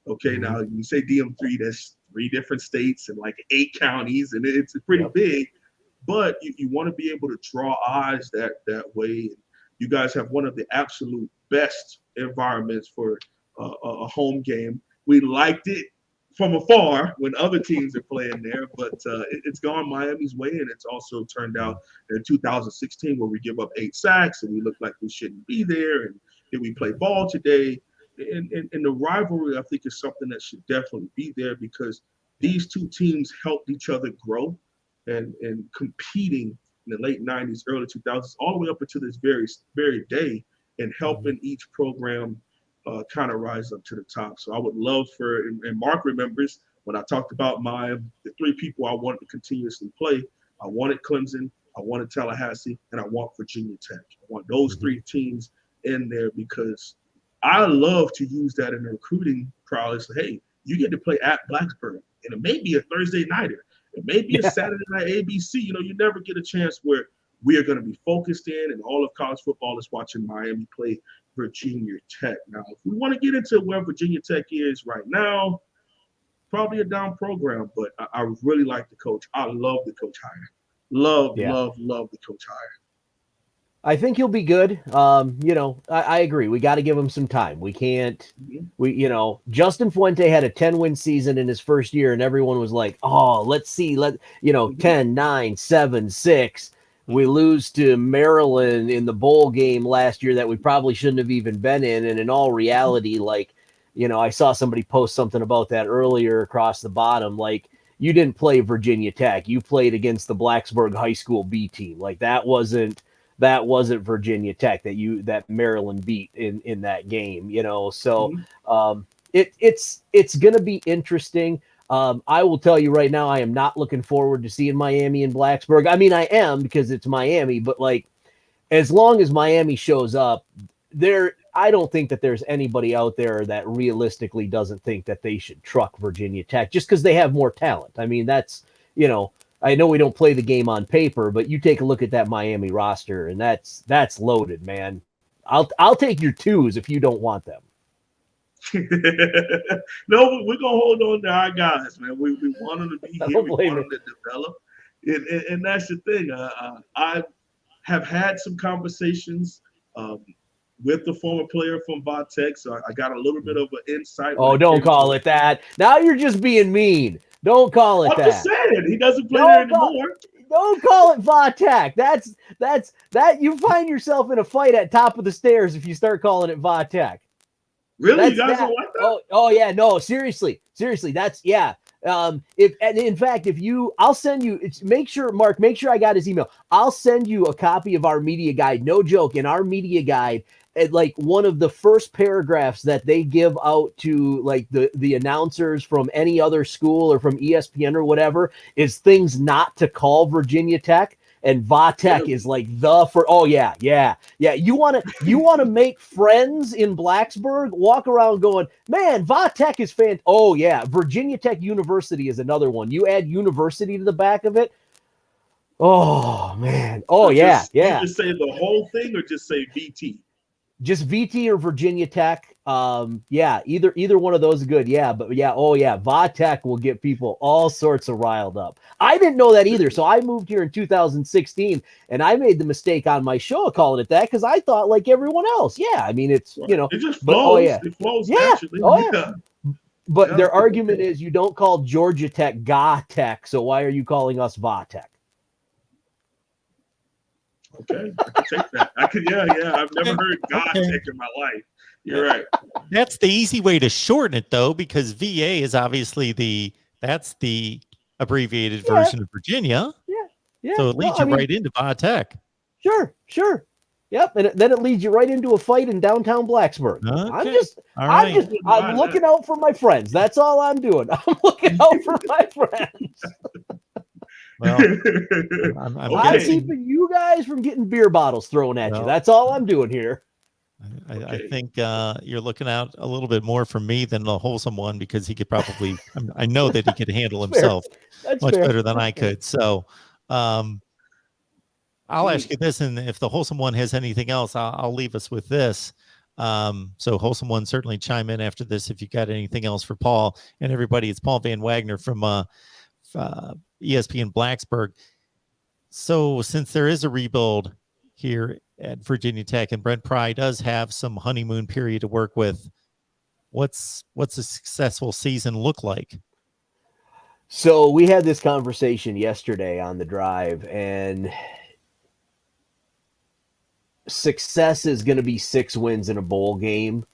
okay, now you say DMV, that's 3 different states and like 8 counties, and it's pretty big, but you want to be able to draw eyes that way. You guys have one of the absolute best environments for a home game. We liked it from afar when other teams are playing there, but it's gone Miami's way, and it's also turned out in 2016 where we give up 8 sacks and we look like we shouldn't be there, and did we play ball today? And the rivalry, I think, is something that should definitely be there, because these two teams helped each other grow and competing in the late 90s, early 2000s, all the way up until this very day, and helping each program kind of rise up to the top. So I would love for, and Mark remembers when I talked about the 3 people I wanted to continuously play. I wanted Clemson, I wanted Tallahassee, and I want Virginia Tech. I want those 3 teams in there, because I love to use that in the recruiting prowess. Hey, you get to play at Blacksburg, and it may be a Thursday nighter. It may be a Saturday night ABC. You know, you never get a chance where we are going to be focused in, and all of college football is watching Miami play Virginia Tech. Now, if we want to get into where Virginia Tech is right now, probably a down program, but I really like the coach. I love the coach hire. Love the coach hire. I think he'll be good. I agree. We got to give him some time. We can't, Justin Fuente had a 10-win season in his first year, and everyone was like, oh, let's see, 10, 9, 7, 6. We lose to Maryland in the bowl game last year that we probably shouldn't have even been in. And in all reality, I saw somebody post something about that earlier across the bottom. Like, you didn't play Virginia Tech. You played against the Blacksburg High School B team. Like, that wasn't Virginia Tech that Maryland beat in that game, So it's going to be interesting. I will tell you right now, I am not looking forward to seeing Miami and Blacksburg. I mean, I am, because it's Miami, but as long as Miami shows up I don't think that there's anybody out there that realistically doesn't think that they should truck Virginia Tech just because they have more talent. I mean, that's, I know we don't play the game on paper, but you take a look at that Miami roster, and that's loaded, man. I'll take your 2s if you don't want them. No, we're gonna hold on to our guys, man. We want them to be here. We want them to develop, and that's the thing. I have had some conversations with the former player from Vatech, so I got a little bit of an insight. Oh, don't call it that. Now you're just being mean. Don't call it that. I'm just saying, he doesn't play there anymore. Don't call it Vatech. That's you find yourself in a fight at top of the stairs if you start calling it Vatech. Really? You guys don't like that? Oh yeah, no, seriously. That's I'll send you, make sure I got his email. I'll send you a copy of our media guide. No joke. In our media guide, one of the first paragraphs that they give out to the announcers from any other school or from ESPN or whatever is things not to call Virginia Tech. And Vatech is You want to make friends in Blacksburg? Walk around going, man, Vatech is fan. Oh yeah, Virginia Tech University is another one. You add university to the back of it. Oh man. Oh yeah. You just say the whole thing, or just say VT? Just VT or Virginia Tech. Either one of those is good. Yeah, but Vatech will get people all sorts of riled up. I didn't know that either. So I moved here in 2016, and I made the mistake on my show of calling it that because I thought like everyone else. Yeah, I mean it's it just flows. It flows naturally. But their argument is you don't call Georgia Tech Tech, so why are you calling us Vatech? Okay, I can take that. I've never heard Tech in my life. You're right. That's the easy way to shorten it, though, because VA is obviously that's the abbreviated version of Virginia. Yeah. So it leads you right into Vatech. Sure. Yep, and then it leads you right into a fight in downtown Blacksburg. Okay. All right. I'm looking out for my friends. That's all I'm doing. I'm looking out for my friends. Well, I'm I'm guessing. keeping you guys from getting beer bottles thrown at you. That's all I'm doing here. I think you're looking out a little bit more for me than the wholesome one, because he could probably, I know that he could handle himself much better than I could. So I'll ask you this, and if the wholesome one has anything else, I'll leave us with this. So wholesome one, certainly chime in after this if you got anything else for Paul and everybody. It's Paul Van Wagner from ESPN Blacksburg. So since there is a rebuild here at Virginia Tech, and Brent Pry does have some honeymoon period to work with, what's a successful season look like? So we had this conversation yesterday on the drive, and success is going to be 6 wins in a bowl game.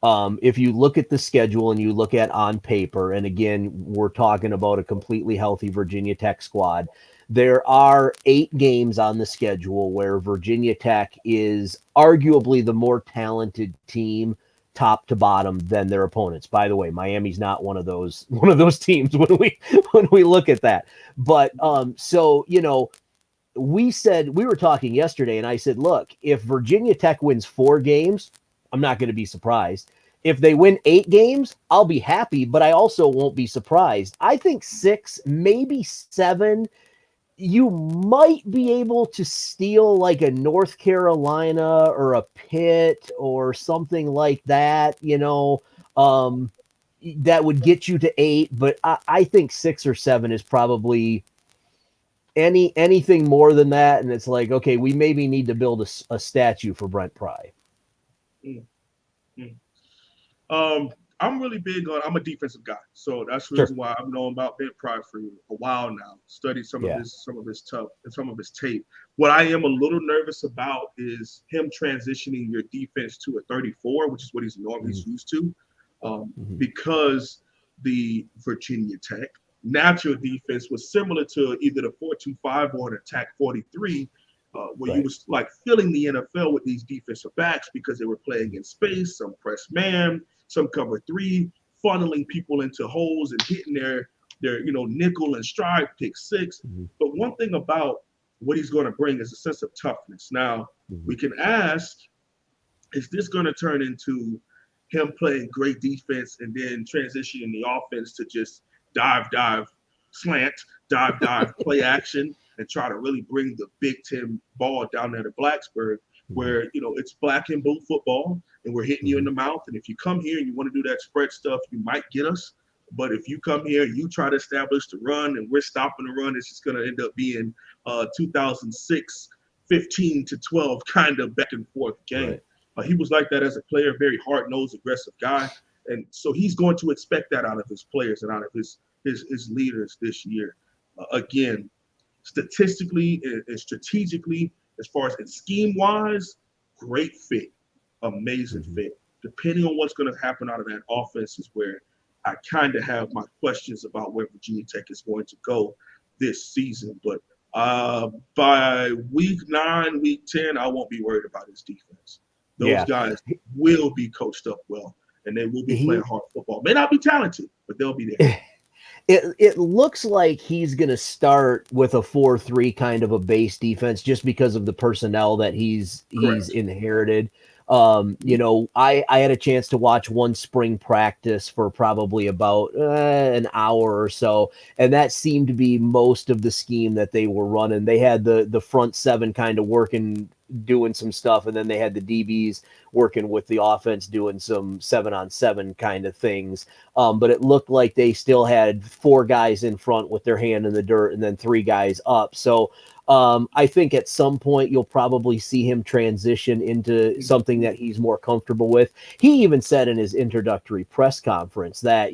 If you look at the schedule and you look at on paper, and again, we're talking about a completely healthy Virginia Tech squad, there are 8 games on the schedule where Virginia Tech is arguably the more talented team, top to bottom, than their opponents. By the way, Miami's not one of those teams when we look at that. But so we were talking yesterday, and I said, look, if Virginia Tech wins 4 games, I'm not going to be surprised. If they win 8 games, I'll be happy, but I also won't be surprised. I think 6, maybe 7, you might be able to steal like a North Carolina or a Pitt or something like that, that would get you to 8. But I think 6 or 7 is probably anything more than that. And it's like, okay, we maybe need to build a statue for Brent Pry. I'm really big on. I'm a defensive guy, so that's the reason why I've known about Brent Pry for a while now. Studied some of his tape. What I am a little nervous about is him transitioning your defense to a 34, which is what he's normally used to, because the Virginia Tech natural defense was similar to either the 4-2-5 or an attack 43. Where you was like filling the NFL with these defensive backs because they were playing in space, some press man, some cover 3, funneling people into holes and hitting their nickel and stride pick 6. But one thing about what he's going to bring is a sense of toughness. Now we can ask, is this going to turn into him playing great defense and then transitioning the offense to just dive, slant, dive, play action, and try to really bring the Big Ten ball down there to Blacksburg, where it's black and blue football, and we're hitting you in the mouth. And if you come here and you want to do that spread stuff, you might get us. But if you come here and you try to establish the run, and we're stopping the run, it's just going to end up being 2006, 15-12 kind of back and forth game. He was like that as a player, very hard-nosed, aggressive guy, and so he's going to expect that out of his players and out of his leaders this year. Again, statistically and strategically, as far as scheme-wise, great fit, amazing fit. Depending on what's going to happen out of that offense is where I kind of have my questions about where Virginia Tech is going to go this season. But by week 9, week 10, I won't be worried about his defense. Those guys will be coached up well, and they will be playing hard football. May not be talented, but they'll be there. It looks like he's going to start with a 4-3 kind of a base defense just because of the personnel that he's inherited. I had a chance to watch one spring practice for probably about an hour or so, and that seemed to be most of the scheme that they were running. They had the front 7 kind of working, doing some stuff, and then they had the DBs working with the offense doing some 7-on-7 kind of things. But it looked like they still had 4 guys in front with their hand in the dirt and then 3 guys up. So I think at some point you'll probably see him transition into something that he's more comfortable with. He even said in his introductory press conference that,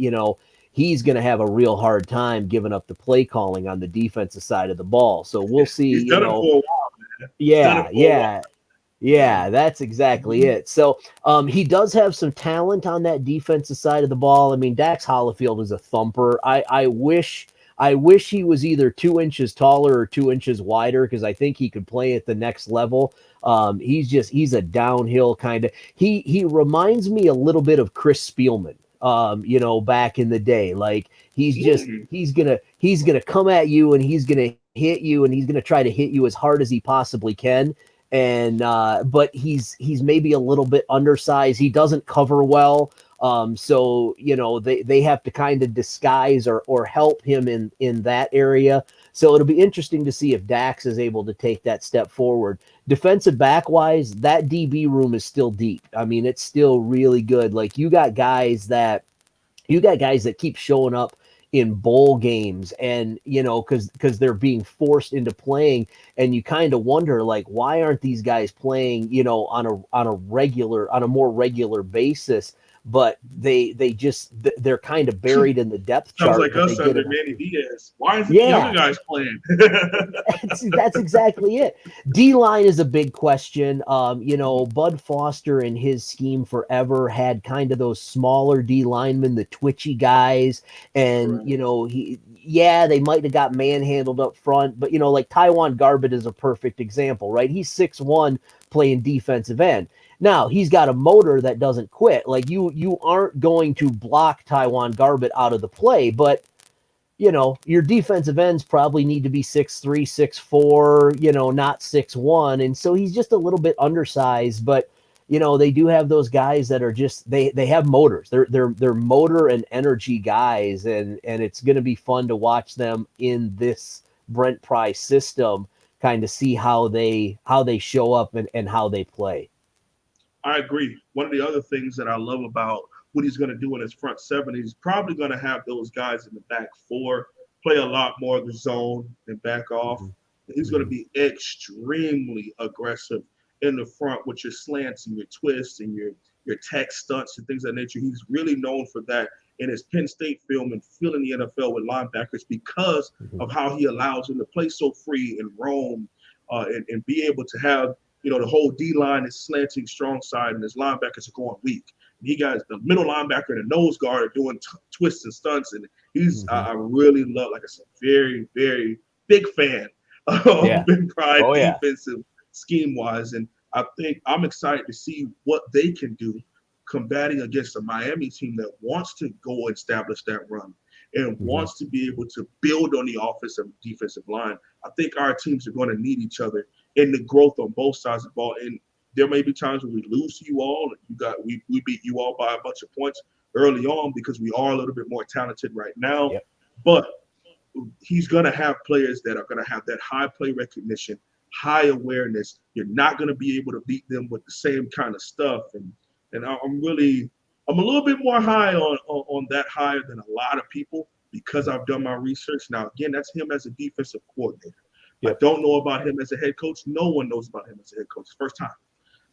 he's going to have a real hard time giving up the play calling on the defensive side of the ball. So we'll see. He's done it for a while, man. Yeah, that's exactly it. So he does have some talent on that defensive side of the ball. I mean, Dax Hollifield is a thumper. I wish I wish he was either 2 inches taller or 2 inches wider, because I think he could play at the next level. He's a downhill kind of. He reminds me a little bit of Chris Spielman. Back in the day, like he's gonna come at you, and he's gonna hit you, and he's gonna try to hit you as hard as he possibly can. And but he's maybe a little bit undersized. He doesn't cover well. So they have to kind of disguise or help him in that area. So it'll be interesting to see if Dax is able to take that step forward. Defensive back wise, that DB room is still deep. I mean, it's still really good. Like you got guys that keep showing up in bowl games, and because they're being forced into playing, and you kind of wonder, like, why aren't these guys playing on a more regular basis? But they're kind of buried in the depth chart. Sounds like us under Manny Diaz. Why isn't the other guys playing? That's exactly it. D-line is a big question. Bud Foster in his scheme forever had kind of those smaller D linemen, the twitchy guys, and they might have got manhandled up front, but like Tywan Garbett is a perfect example, right? He's 6'1", playing defensive end. Now, he's got a motor that doesn't quit. Like you aren't going to block Tywan Garbett out of the play, but your defensive ends probably need to be 6'3", 6'4", not 6'1". And so he's just a little bit undersized, but they do have those guys that are just they have motors. They're motor and energy guys, and it's going to be fun to watch them in this Brent Pry system, kind of see how they show up and how they play. I agree. One of the other things that I love about what he's going to do in his front seven, he's probably going to have those guys in the back four play a lot more of the zone and back off. Mm-hmm. He's going to be extremely aggressive in the front with your slants and your twists and your tech stunts and things of that nature. He's really known for that in his Penn State film and feeling the NFL with linebackers because of how he allows them to play so free and roam and be able to have the whole D-line is slanting strong side and his linebackers are going weak. And he got the middle linebacker and the nose guard are doing twists and stunts. And he's, I really love, like I said, very, very big fan of Ben Pride defensive scheme-wise. And I think I'm excited to see what they can do combating against a Miami team that wants to go establish that run and wants to be able to build on the offensive and defensive line. I think our teams are going to need each other in the growth on both sides of the ball. And there may be times when we lose to you all. We beat you all by a bunch of points early on because we are a little bit more talented right now. Yep. But he's going to have players that are going to have that high play recognition, high awareness. You're not going to be able to beat them with the same kind of stuff. And I'm a little bit more high on that higher than a lot of people because I've done my research. Now, again, that's him as a defensive coordinator. Yep. I don't know about him as a head coach. No one knows about him as a head coach. First time.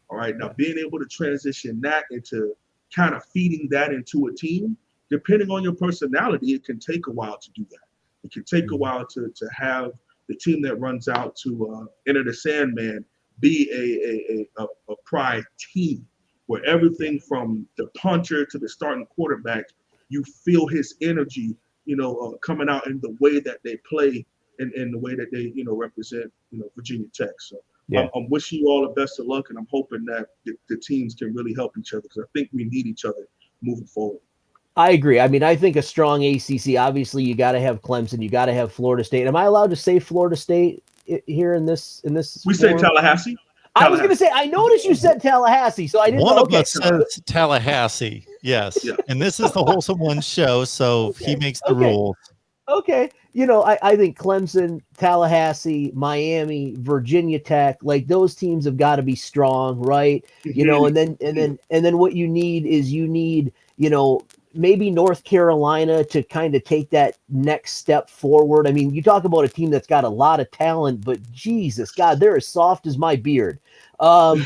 All right. Now, being able to transition that into kind of feeding that into a team, depending on your personality, it can take a while to do that. It can take a while to have the team that runs out to Enter the Sandman be a pride team where everything from the puncher to the starting quarterback, you feel his energy, coming out in the way that they play and the way that they, represent, Virginia Tech. So I'm wishing you all the best of luck, and I'm hoping that the teams can really help each other because I think we need each other moving forward. I agree. I mean, I think a strong ACC, obviously you got to have Clemson, you got to have Florida State. Am I allowed to say Florida State here in this? We say Tallahassee. I was going to say, I noticed you said Tallahassee, so I didn't know. One of us says Tallahassee, yes. Yeah. And this is the Wholesome One show, so he makes the rules. Okay. I think Clemson, Tallahassee, Miami, Virginia Tech, like those teams have got to be strong, right? And then what you need is maybe North Carolina to kind of take that next step forward. I mean, you talk about a team that's got a lot of talent, but Jesus, God, they're as soft as my beard. Not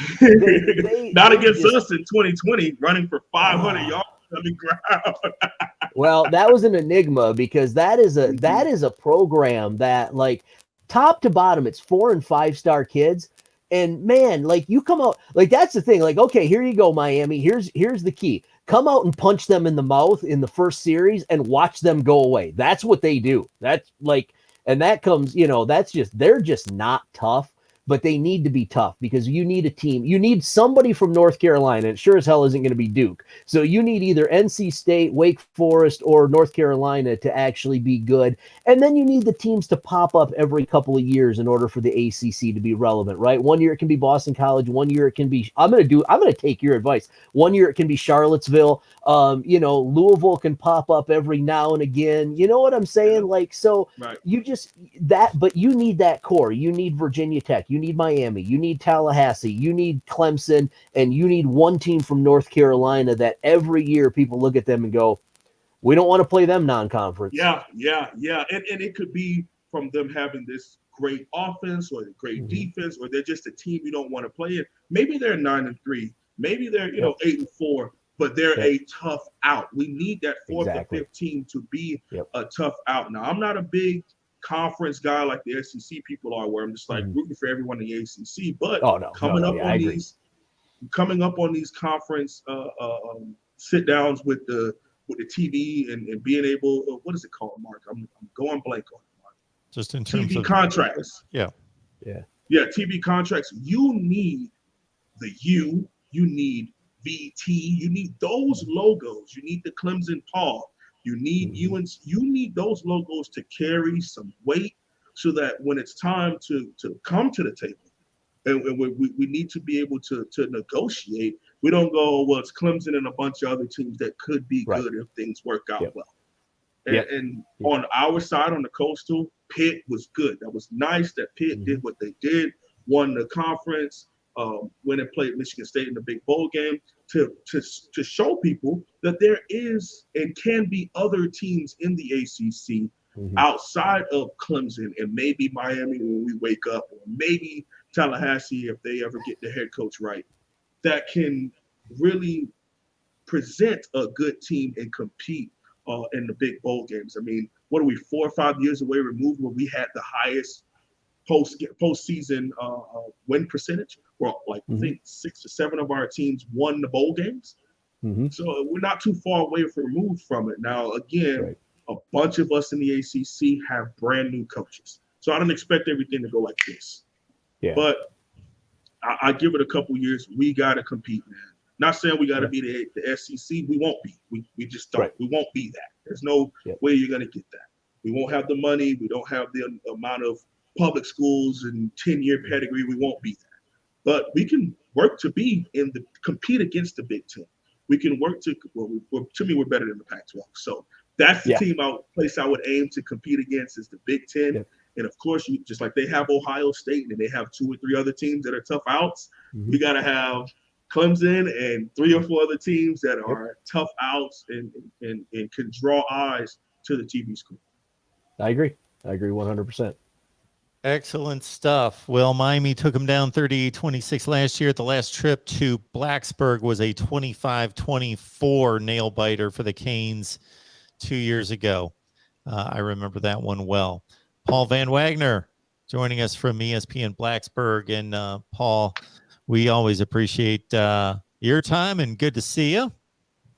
against us in 2020, running for 500 yards on the ground. Well, that was an enigma because that is a program that, like, top to bottom, it's 4- and 5-star kids. And man, like, you come out, like, that's the thing. Like, okay, here you go, Miami. Here's the key. come out and punch them in the mouth in the first series and watch them go away. That's what they do. That's like, and that comes, they're just not tough, but they need to be tough because you need a team. You need somebody from North Carolina. It sure as hell isn't going to be Duke. So you need either NC State, Wake Forest, or North Carolina to actually be good. And then you need the teams to pop up every couple of years in order for the ACC to be relevant, right? 1 year it can be Boston College. 1 year it can be, I'm going to take your advice. 1 year it can be Charlottesville. Louisville can pop up every now and again. You know what I'm saying? Like, so Right. you just but you need that core. You need Virginia Tech. You need Miami. You need Tallahassee. You need Clemson, and you need one team from North Carolina that every year people look at them and go, we don't want to play them non-conference. Yeah. And it could be from them having this great offense or great defense, or they're just a team you don't want to play in. Maybe they're 9-3. Maybe they're 8-4, but they're a tough out. We need that fourth or fifth team to be a tough out. Now, I'm not a big conference guy like the SEC people are, where I'm just like rooting for everyone in the ACC. But coming up on these conference sit downs with the TV and being able, what is it called, Mark? I'm going blank on it, Mark. Just in terms TV of contracts. Yeah, TV contracts. You need you need VT, you need those logos, you need the Clemson Paw, you need UNC, you need those logos to carry some weight so that when it's time to come to the table and we need to be able to negotiate, we don't go, well, it's Clemson and a bunch of other teams that could be good if things work out well. And on our side, on the Coastal, Pitt was good. That was nice that Pitt did what they did, won the conference, when it played Michigan State in the big bowl game, to show people that there is and can be other teams in the ACC outside of Clemson and maybe Miami when we wake up, or maybe Tallahassee if they ever get the head coach right, that can really present a good team and compete in the big bowl games. I mean, what are we, 4 or 5 years away removed where we had the highest postseason win percentage? Well, like I think 6 or 7 of our teams won the bowl games. So we're not too far away removed from it. Now, again, a bunch of us in the ACC have brand new coaches. So I don't expect everything to go like this. But I give it a couple years. We got to compete, man. Not saying we got to be the SEC. We won't be. We just don't. We won't be that. There's no way you're going to get that. We won't have the money. We don't have the amount of public schools and 10-year pedigree. We won't be that. But we can work to be compete against the Big Ten. We can work to, to me, we're better than the Pac-12. So that's the place I would aim to compete against is the Big Ten. And of course, just like they have Ohio State and they have 2 or 3 other teams that are tough outs, we got to have Clemson and 3 or 4 other teams that are tough outs and can draw eyes to the TV screen. I agree 100%. Excellent stuff. Well, Miami took them down 38-26 last year. The last trip to Blacksburg was a 25-24 nail biter for the Canes 2 years ago. I remember that one well. Paul Van Wagner joining us from ESPN Blacksburg. And Paul, we always appreciate your time and good to see you.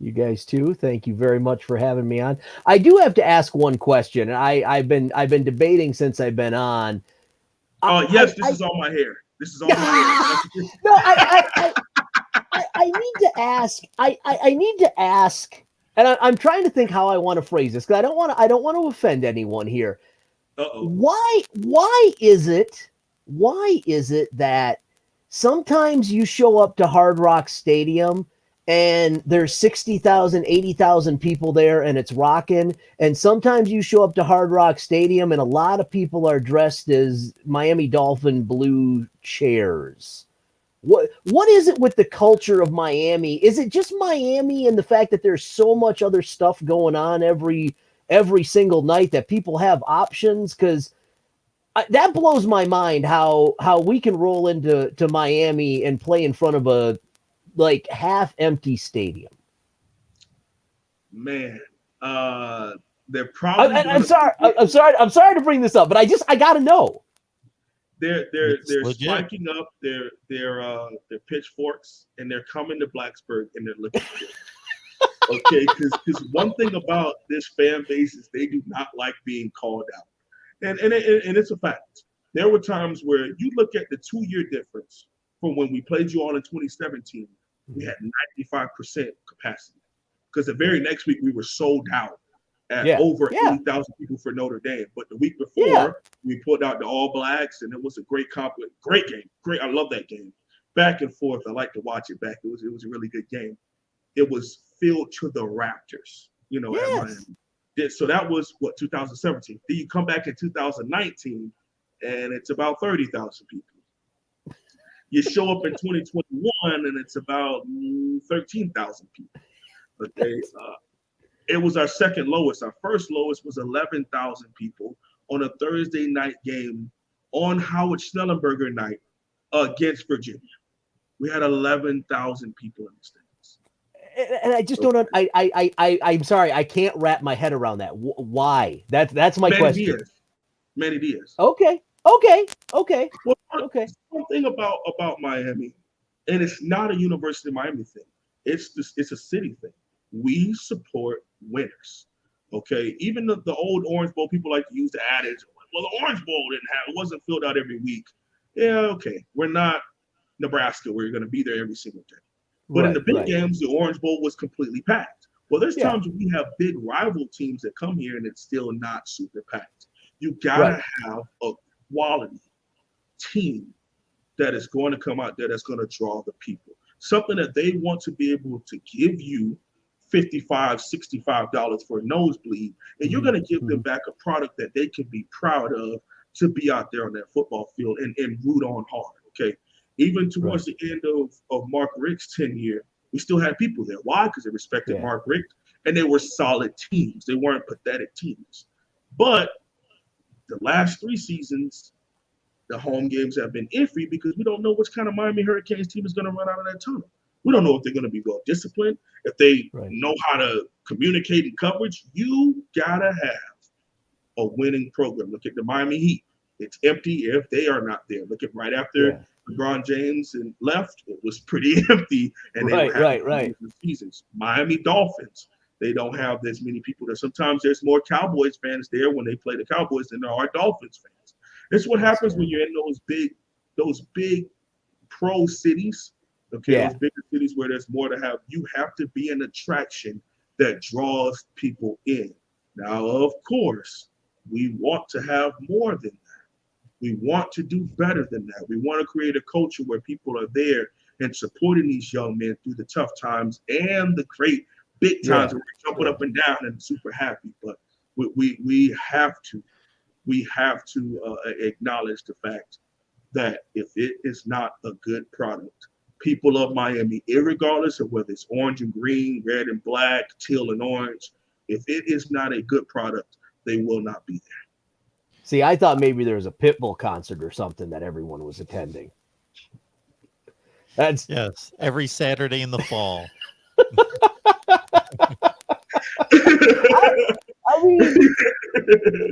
You guys too. Thank you very much for having me on. I do have to ask one question. I've been debating since I've been on. This is all my hair. This is all my hair. No, I need to ask. I need to ask, and I'm trying to think how I want to phrase this because I don't want to offend anyone here. Why is it that sometimes you show up to Hard Rock Stadium and there's 60,000, 80,000 people there and it's rocking, and sometimes you show up to Hard Rock Stadium and a lot of people are dressed as Miami Dolphin blue chairs? What is it with the culture of Miami? Is it just Miami and the fact that there's so much other stuff going on every single night that people have options? Because that blows my mind how we can roll into Miami and play in front of a half empty stadium. Man, they're probably. I'm sorry to bring this up, but I gotta know. They're spiking up their pitchforks and they're coming to Blacksburg and they're looking good. Okay, because one thing about this fan base is they do not like being called out, and it's a fact. There were times where you look at the 2-year difference from when we played you all in 2017, we had 95% capacity. Because the very next week we were sold out at over 80,000 people for Notre Dame. But the week before, we pulled out the All Blacks, and it was a great compliment. Great game. Great. I love that game. Back and forth. I like to watch it back. It was a really good game. It was filled to the Raptors, at Miami. So that was, 2017. Then you come back in 2019, and it's about 30,000 people. You show up in 2021, and it's about 13,000 people. Okay, it was our second lowest. Our first lowest was 11,000 people on a Thursday night game on Howard Schnellenberger night against Virginia. We had 11,000 people in the stands. And I just don't. I'm sorry, I can't wrap my head around that. Why? That's my question. Manny Diaz. Okay. Well, okay. One thing about Miami, and it's not a University of Miami thing. It's a city thing. We support winners. Okay. Even the old Orange Bowl, people like to use the adage, well, the Orange Bowl it wasn't filled out every week. Yeah, okay. We're not Nebraska where you're going to be there every single day. But in the big games, the Orange Bowl was completely packed. Well, there's times when we have big rival teams that come here and it's still not super packed. You gotta have a quality team that is going to come out there that's going to draw the people. Something that they want to be able to give you $55, $65 for a nosebleed, and you're going to give them back a product that they can be proud of to be out there on that football field and root on hard, okay? Even towards the end of Mark Richt's tenure, we still had people there. Why? Because they respected Mark Richt, and they were solid teams. They weren't pathetic teams. But the last 3 seasons, the home games have been iffy because we don't know which kind of Miami Hurricanes team is going to run out of that tunnel. We don't know if they're going to be well disciplined, if they know how to communicate in coverage. You gotta have a winning program. Look at the Miami Heat. It's empty if they are not there. Look at right after LeBron James left, it was pretty empty, and they were having seasons. Miami Dolphins. They don't have as many people there. Sometimes there's more Cowboys fans there when they play the Cowboys than there are Dolphins fans. It's what happens when you're in those big pro cities. Okay, those bigger cities where there's more to have. You have to be an attraction that draws people in. Now, of course, we want to have more than that. We want to do better than that. We want to create a culture where people are there and supporting these young men through the tough times and the great big times where we're jumping up and down and super happy. But we have to acknowledge the fact that if it is not a good product, people of Miami, irregardless of whether it's orange and green, red and black, teal and orange, if it is not a good product, they will not be there. See, I thought maybe there was a Pitbull concert or something that everyone was attending. That's every Saturday in the fall. I mean,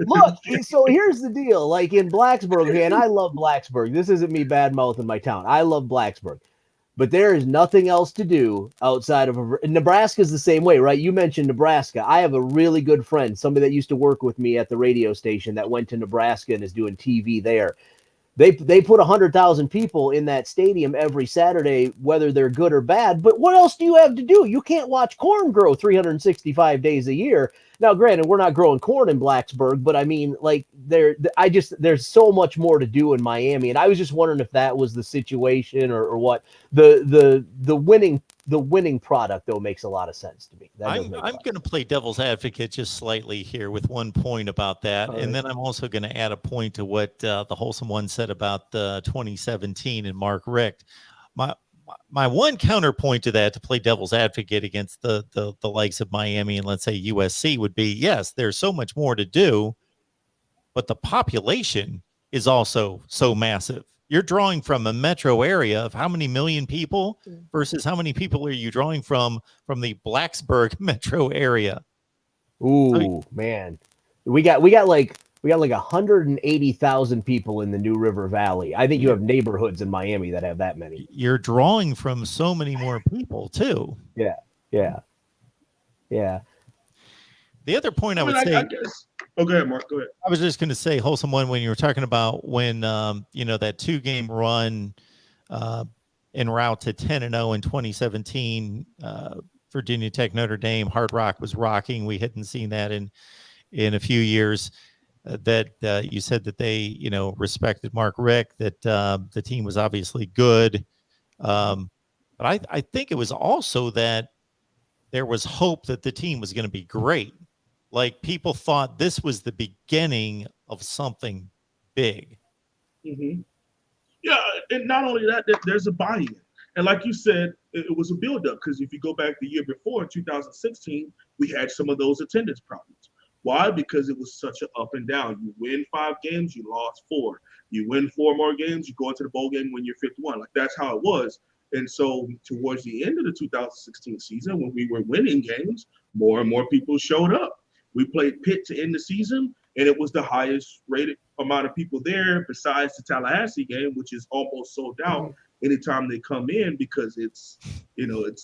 look, so here's the deal. Like in Blacksburg, and I love Blacksburg. This isn't me bad-mouthing my town. I love Blacksburg. But there is nothing else to do outside of Nebraska's the same way, right? You mentioned Nebraska. I have a really good friend, somebody that used to work with me at the radio station that went to Nebraska and is doing TV there. They put 100,000 people in that stadium every Saturday, whether they're good or bad. But what else do you have to do? You can't watch corn grow 365 days a year. Now, granted, we're not growing corn in Blacksburg, but I mean, like, there's so much more to do in Miami, and I was just wondering if that was the situation or what. The winning product though makes a lot of sense to me. I'm going to play devil's advocate just slightly here with one point about that, and then I'm also going to add a point to what the Wholesome One said about 2017 and Mark Richt. My one counterpoint to that, to play devil's advocate against the likes of Miami and let's say USC, would be, yes, there's so much more to do, but the population is also so massive. You're drawing from a metro area of how many million people versus how many people are you drawing from the Blacksburg metro area? Ooh, man. We got like 180,000 people in the New River Valley. I think you have neighborhoods in Miami that have that many. You're drawing from so many more people too. Yeah. Yeah. The other point I would I say, guess. Oh, go ahead, Mark. Go ahead. I was just going to say, wholesome one, when you were talking about when that 2-game run en route to 10-0 in 2017, Virginia Tech, Notre Dame, Hard Rock was rocking. We hadn't seen that in a few years. That you said that they respected Mark Richt, that the team was obviously good, but I think it was also that there was hope that the team was going to be great. Like, people thought this was the beginning of something big. Mm-hmm. Yeah, and not only that, there's a buy-in. And like you said, it was a build-up, because if you go back the year before, in 2016, we had some of those attendance problems. Why? Because it was such an up and down. You win 5 games, you lost 4. You win 4 more games, you go into the bowl game when you're 51. Like, that's how it was. And so towards the end of the 2016 season, when we were winning games, more and more people showed up. We played Pitt to end the season, and it was the highest rated amount of people there besides the Tallahassee game, which is almost sold out anytime they come in, because it's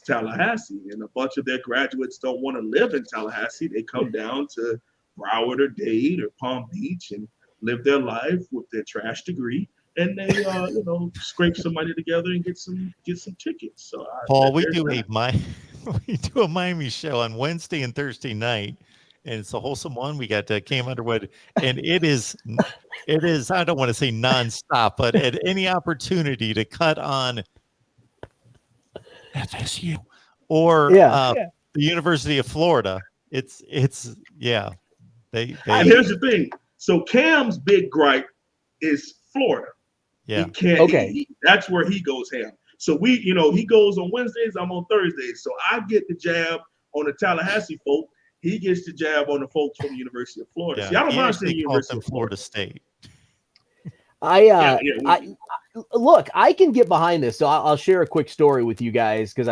Tallahassee, and a bunch of their graduates don't want to live in Tallahassee. They come down to Broward or Dade or Palm Beach and live their life with their trash degree, and they scrape some money together and get some tickets. So Paul, we do a Miami show on Wednesday and Thursday night, and it's a wholesome one. We got Cam Underwood, and it is I don't want to say nonstop, but at any opportunity to cut on FSU or the University of Florida, it's yeah. They and here's the thing. So Cam's big gripe is Florida. Yeah. He can't. That's where he goes ham. So he goes on Wednesdays. I'm on Thursdays. So I get the jab on the Tallahassee folk. He gets the jab on the folks from the University of Florida. Yeah. See, I don't mind saying University of Florida State. Look, I can get behind this. So I'll share a quick story with you guys, because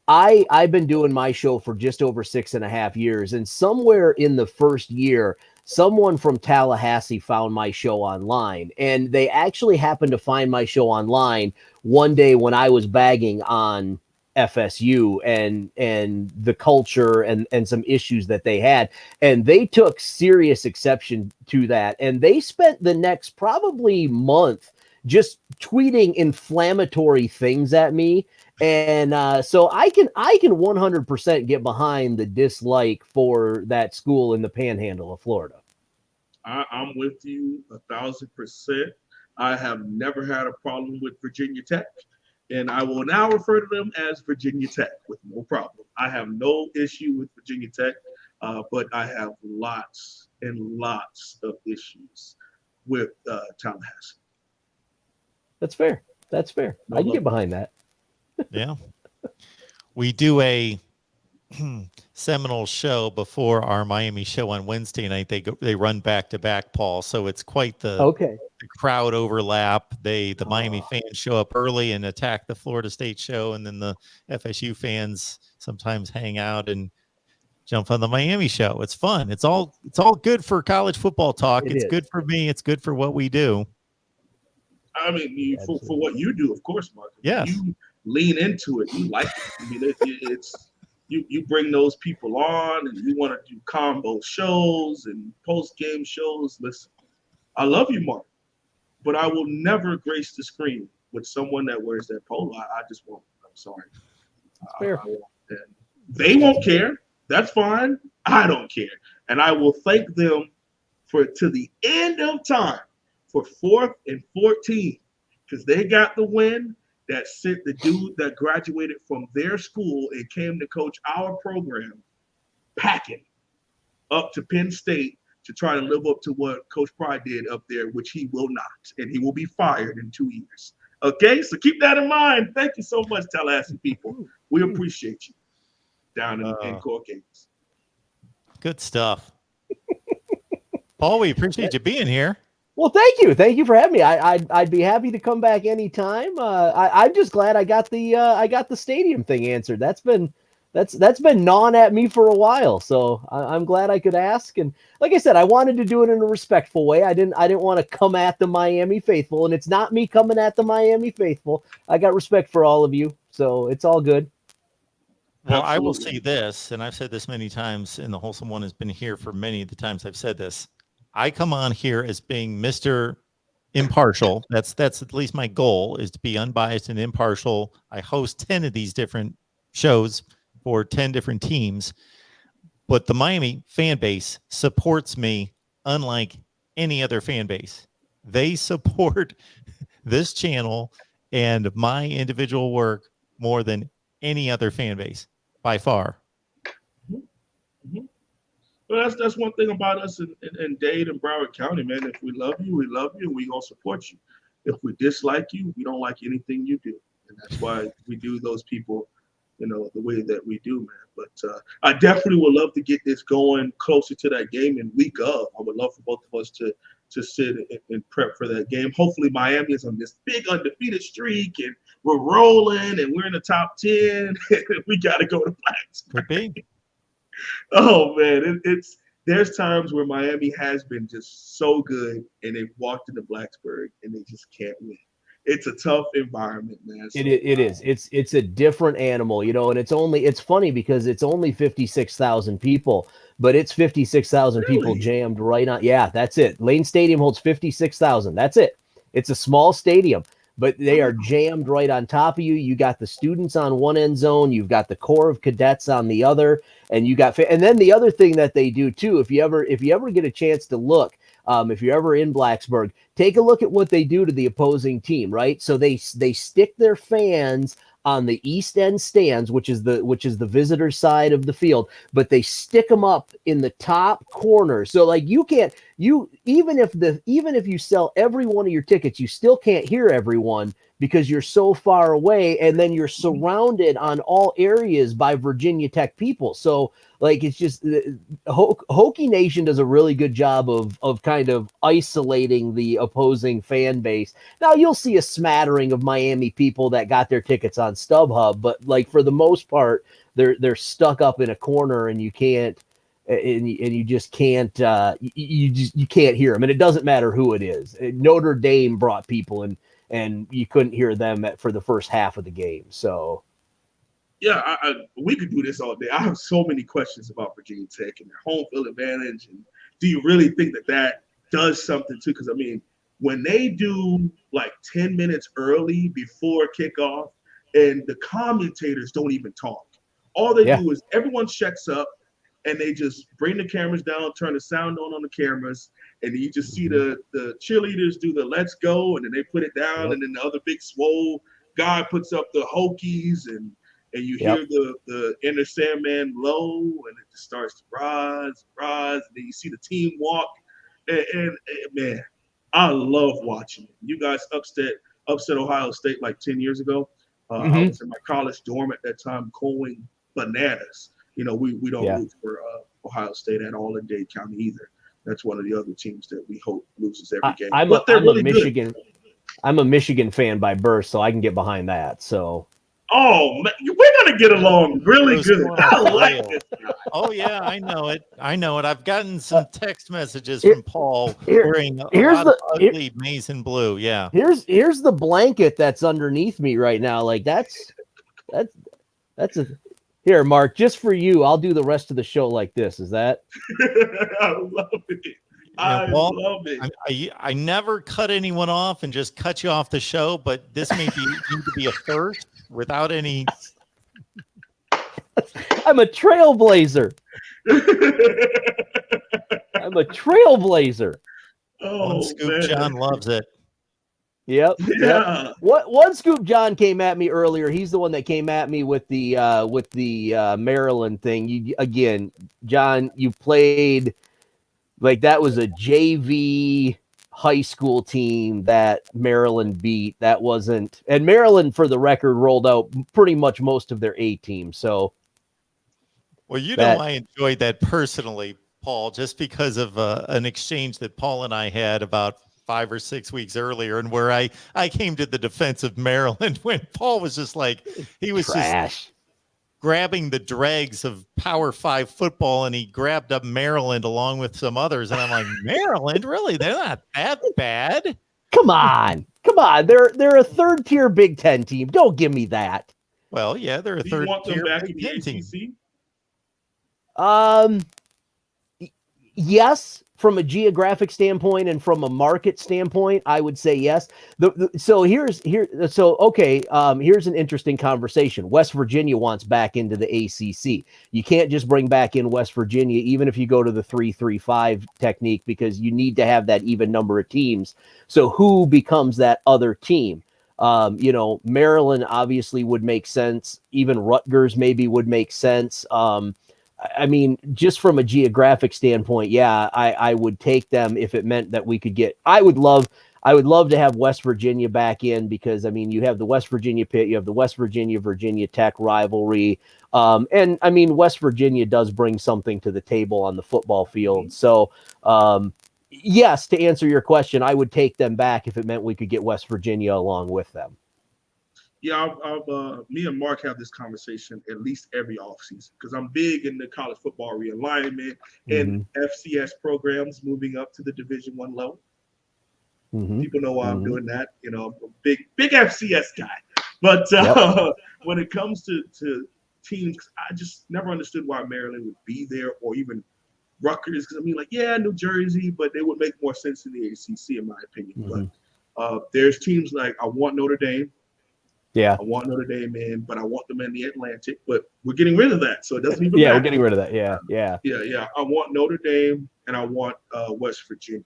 I've been doing my show for just over 6.5 years, and somewhere in the first year, someone from Tallahassee found my show online, and they actually happened to find my show online one day when I was bagging on FSU and the culture and some issues that they had, and they took serious exception to that, and they spent the next probably month just tweeting inflammatory things at me. And so I can 100% get behind the dislike for that school in the Panhandle of Florida. I'm with you 1,000%. I have never had a problem with Virginia Tech, and I will now refer to them as Virginia Tech with no problem. I have no issue with Virginia Tech, but I have lots and lots of issues with Tallahassee. That's fair. I can get behind that. Yeah. We do a seminal show before our Miami show on Wednesday night. They run back to back, Paul. So it's quite the crowd overlap. The Miami fans show up early and attack the Florida State show, and then the FSU fans sometimes hang out and jump on the Miami show. It's fun. It's all good for college football talk. It's good for me. It's good for what we do. I mean, for what you do, of course, Mark. Yes. You lean into it. You like it. I mean, it's you bring those people on, and you want to do combo shows and post-game shows. Listen, I love you, Mark, but I will never grace the screen with someone that wears that polo. I just won't. I'm sorry. Fair. And they won't care. That's fine. I don't care. And I will thank them to the end of time for 4th and 14, because they got the win that sent the dude that graduated from their school and came to coach our program packing up to Penn State to try to live up to what Coach Pride did up there, which he will not, and he will be fired in 2 years. Okay, so keep that in mind. Thank you so much, Tallahassee people. We appreciate you down in Corcades. Good stuff. Paul, we appreciate you being here. Well, thank you for having me. I'd be happy to come back anytime. I'm just glad I got the stadium thing answered. That's been gnawing at me for a while, so I'm glad I could ask. And like I said, I wanted to do it in a respectful way. I didn't want to come at the Miami faithful, and it's not me coming at the Miami faithful. I got respect for all of you, so it's all good. Well, I will Absolutely. say this, and I've said this many times, and the Wholesome One has been here for many of the times I've said this. I come on here as being Mr. Impartial. That's at least my goal, is to be unbiased and impartial. I host 10 of these different shows for 10 different teams, but the Miami fan base supports me unlike any other fan base. They support this channel and my individual work more than any other fan base by far. Mhm. Well, that's one thing about us in Dade and Broward County, man. If we love you, and we gonna support you. If we dislike you, we don't like anything you do, and that's why we do those people, the way that we do, man. But I definitely would love to get this going closer to that game in week of. I would love for both of us to sit and prep for that game. Hopefully, Miami is on this big undefeated streak, and we're rolling, and we're in the top 10. We got to go to Blacksburg. Could be. Oh man, there's times where Miami has been just so good, and they've walked into Blacksburg and they just can't win. It's a tough environment, man. So, It is. It's a different animal, and it's funny because it's only 56,000 people, but it's 56,000 people Really? jammed right on. Yeah, that's it. Lane Stadium holds 56,000. That's it. It's a small stadium, but they are jammed right on top of you. You got the students on one end zone, you've got the Corps of Cadets on the other, and and then the other thing that they do too, if you ever get a chance to look, if you're ever in Blacksburg, take a look at what they do to the opposing team, right? So they stick their fans on the east end stands, which is the visitor side of the field, but they stick them up in the top corner. So like even if you sell every one of your tickets, you still can't hear everyone because you're so far away, and then you're surrounded on all areas by Virginia Tech people. So like it's just Hokie Nation does a really good job of kind of isolating the opposing fan base. Now you'll see a smattering of Miami people that got their tickets on StubHub, but like for the most part, they're stuck up in a corner, and you can't. And you just can't you can't hear them, and it doesn't matter who it is. Notre Dame brought people, and you couldn't hear them for the first half of the game. So yeah, we could do this all day. I have so many questions about Virginia Tech and their home field advantage. And do you really think that does something too? Because I mean, when they do like 10 minutes early before kickoff, and the commentators don't even talk, all they do is everyone checks up, and they just bring the cameras down, turn the sound on the cameras, and you just see the cheerleaders do the let's go, and then they put it down, and then the other big swole guy puts up the Hokies, and you hear the inner Sandman low, and it just starts to rise, and then you see the team walk, and man, I love watching it. You guys upset Ohio State like 10 years ago. I was in my college dorm at that time, going bananas. We don't root for Ohio State at all in Dade County either. That's one of the other teams that we hope loses every game. I'm a Michigan fan by birth, so I can get behind that. So, oh man, we're gonna get along really good. I like this guy. Oh yeah, I know it. I've gotten some text messages from Paul wearing a lot of ugly maize and blue. Yeah. Here's the blanket that's underneath me right now. Like that's a. Here, Mark, just for you, I'll do the rest of the show like this. Is that? I love it. I love it. I never cut anyone off and just cut you off the show, but this need to be a first without any. I'm a trailblazer. I'm a trailblazer. Oh, One Scoop man. John loves it. Yep. Yeah. Yep. One Scoop John came at me earlier. He's the one that came at me with the Maryland thing. Again, John, you played like that was a JV high school team that Maryland beat. That wasn't, and Maryland, for the record, rolled out pretty much most of their A team. So, well, I enjoyed that personally, Paul, just because of an exchange that Paul and I had about 5 or 6 weeks earlier, and where I came to the defense of Maryland when Paul was just like, he was just grabbing the dregs of Power 5 football, and he grabbed up Maryland along with some others, and I'm like, Maryland, really? They're not that bad. Come on. They're a third tier Big Ten team. Don't give me that. Well, yeah, they're a Do you third want them tier back Big in the Ten team. ACC? Yes, from a geographic standpoint and from a market standpoint, I would say yes. So here's an interesting conversation. West Virginia wants back into the ACC. You can't just bring back in West Virginia, even if you go to the 3-3-5 technique, because you need to have that even number of teams. So who becomes that other team? Maryland obviously would make sense. Even Rutgers maybe would make sense. I mean, just from a geographic standpoint, yeah, I would take them if it meant that we could get. I would love to have West Virginia back in, because I mean, you have the West Virginia Pitt, you have the West Virginia Tech rivalry, and I mean, West Virginia does bring something to the table on the football field. So, yes, to answer your question, I would take them back if it meant we could get West Virginia along with them. Yeah, me and Mark have this conversation at least every offseason, because I'm big in the college football realignment and FCS programs moving up to the Division I level. People know why I'm doing that. I'm a big FCS guy. But when it comes to teams, I just never understood why Maryland would be there, or even Rutgers. Because I mean, New Jersey, but they would make more sense in the ACC, in my opinion. But there's teams like, I want Notre Dame. Yeah, I want Notre Dame in, but I want them in the Atlantic. But we're getting rid of that, so it doesn't even matter. We're getting rid of that. Yeah. I want Notre Dame and I want West Virginia.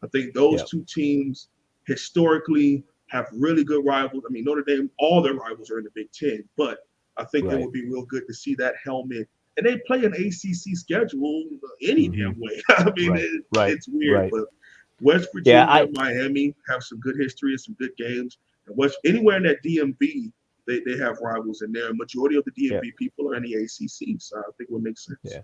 I think those two teams historically have really good rivals. I mean, Notre Dame, all their rivals are in the Big Ten, but I think it would be real good to see that helmet. And they play an ACC schedule any damn way. I mean, it's weird, but West Virginia and Miami have some good history and some good games. Anywhere in that DMV, they have rivals in there. Majority of the DMV people are in the ACC, so I think it would make sense. Yeah,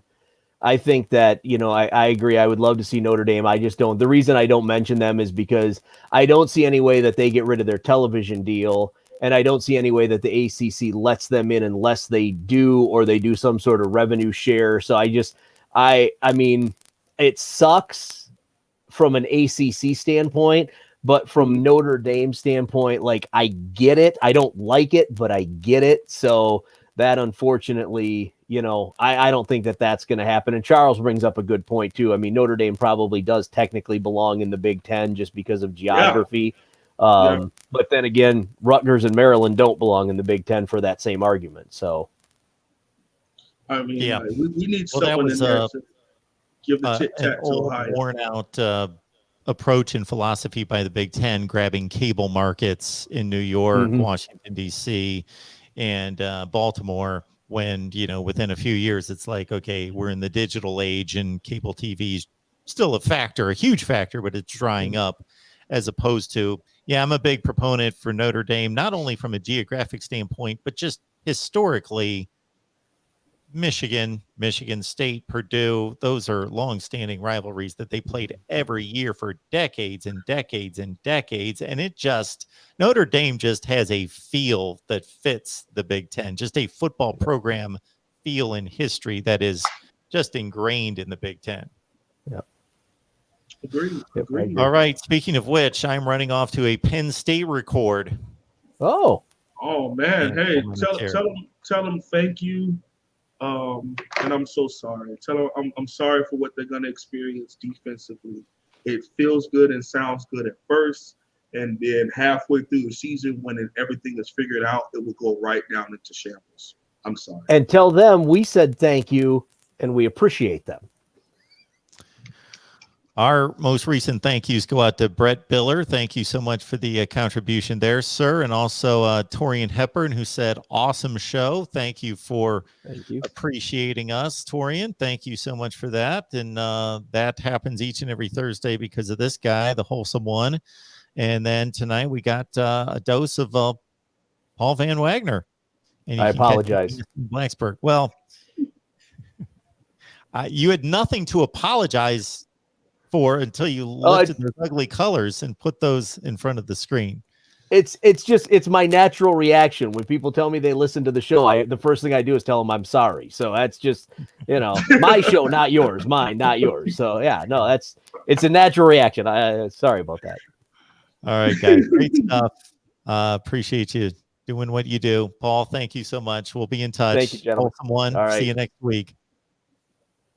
I think that, I agree. I would love to see Notre Dame. I just don't. The reason I don't mention them is because I don't see any way that they get rid of their television deal, and I don't see any way that the ACC lets them in unless they do, or they do some sort of revenue share. So I mean, it sucks from an ACC standpoint. But from Notre Dame standpoint, I get it. I don't like it, but I get it. So that, unfortunately, I don't think that that's going to happen. And Charles brings up a good point too. I mean, Notre Dame probably does technically belong in the Big Ten just because of geography. But then again, Rutgers and Maryland don't belong in the Big Ten for that same argument. So, I mean, we need someone in there to give the tit-tat-toe high. Worn out approach and philosophy by the Big Ten, grabbing cable markets in New York, Washington, D.C., and Baltimore, when, within a few years, it's like, okay, we're in the digital age and cable TV is still a huge factor, but it's drying up, as opposed to, I'm a big proponent for Notre Dame, not only from a geographic standpoint, but just historically. Michigan State, Purdue, those are long-standing rivalries that they played every year for decades and decades and decades. And Notre Dame just has a feel that fits the Big Ten, just a football program feel in history that is just ingrained in the Big Ten. Yep. Agreed. All right. Speaking of which, I'm running off to a Penn State record. Oh man. Hey, tell them thank you. And I'm so sorry. Tell them I'm sorry for what they're gonna experience defensively. It feels good and sounds good at first, and then halfway through the season, when everything is figured out, it will go right down into shambles. I'm sorry. And tell them we said thank you and we appreciate them. Our most recent thank yous go out to Brett Biller. Thank you so much for the contribution there, sir. And also Torian Hepburn, who said, awesome show. Thank you for appreciating us, Torian. Thank you so much for that. And that happens each and every Thursday because of this guy, the Wholesome One. And then tonight we got a dose of Paul Van Wagner. And I apologize. Blacksburg. Well, you had nothing to apologize for until you lifted those ugly colors and put those in front of the screen. It's my natural reaction when people tell me they listen to the show. The first thing I do is tell them I'm sorry. So that's just, my show, not yours, mine, not yours. So it's a natural reaction. Sorry about that. All right, guys, great stuff. Appreciate you doing what you do. Paul, thank you so much. We'll be in touch. Thank you, gentlemen. Wholesome one. All See right. you next week.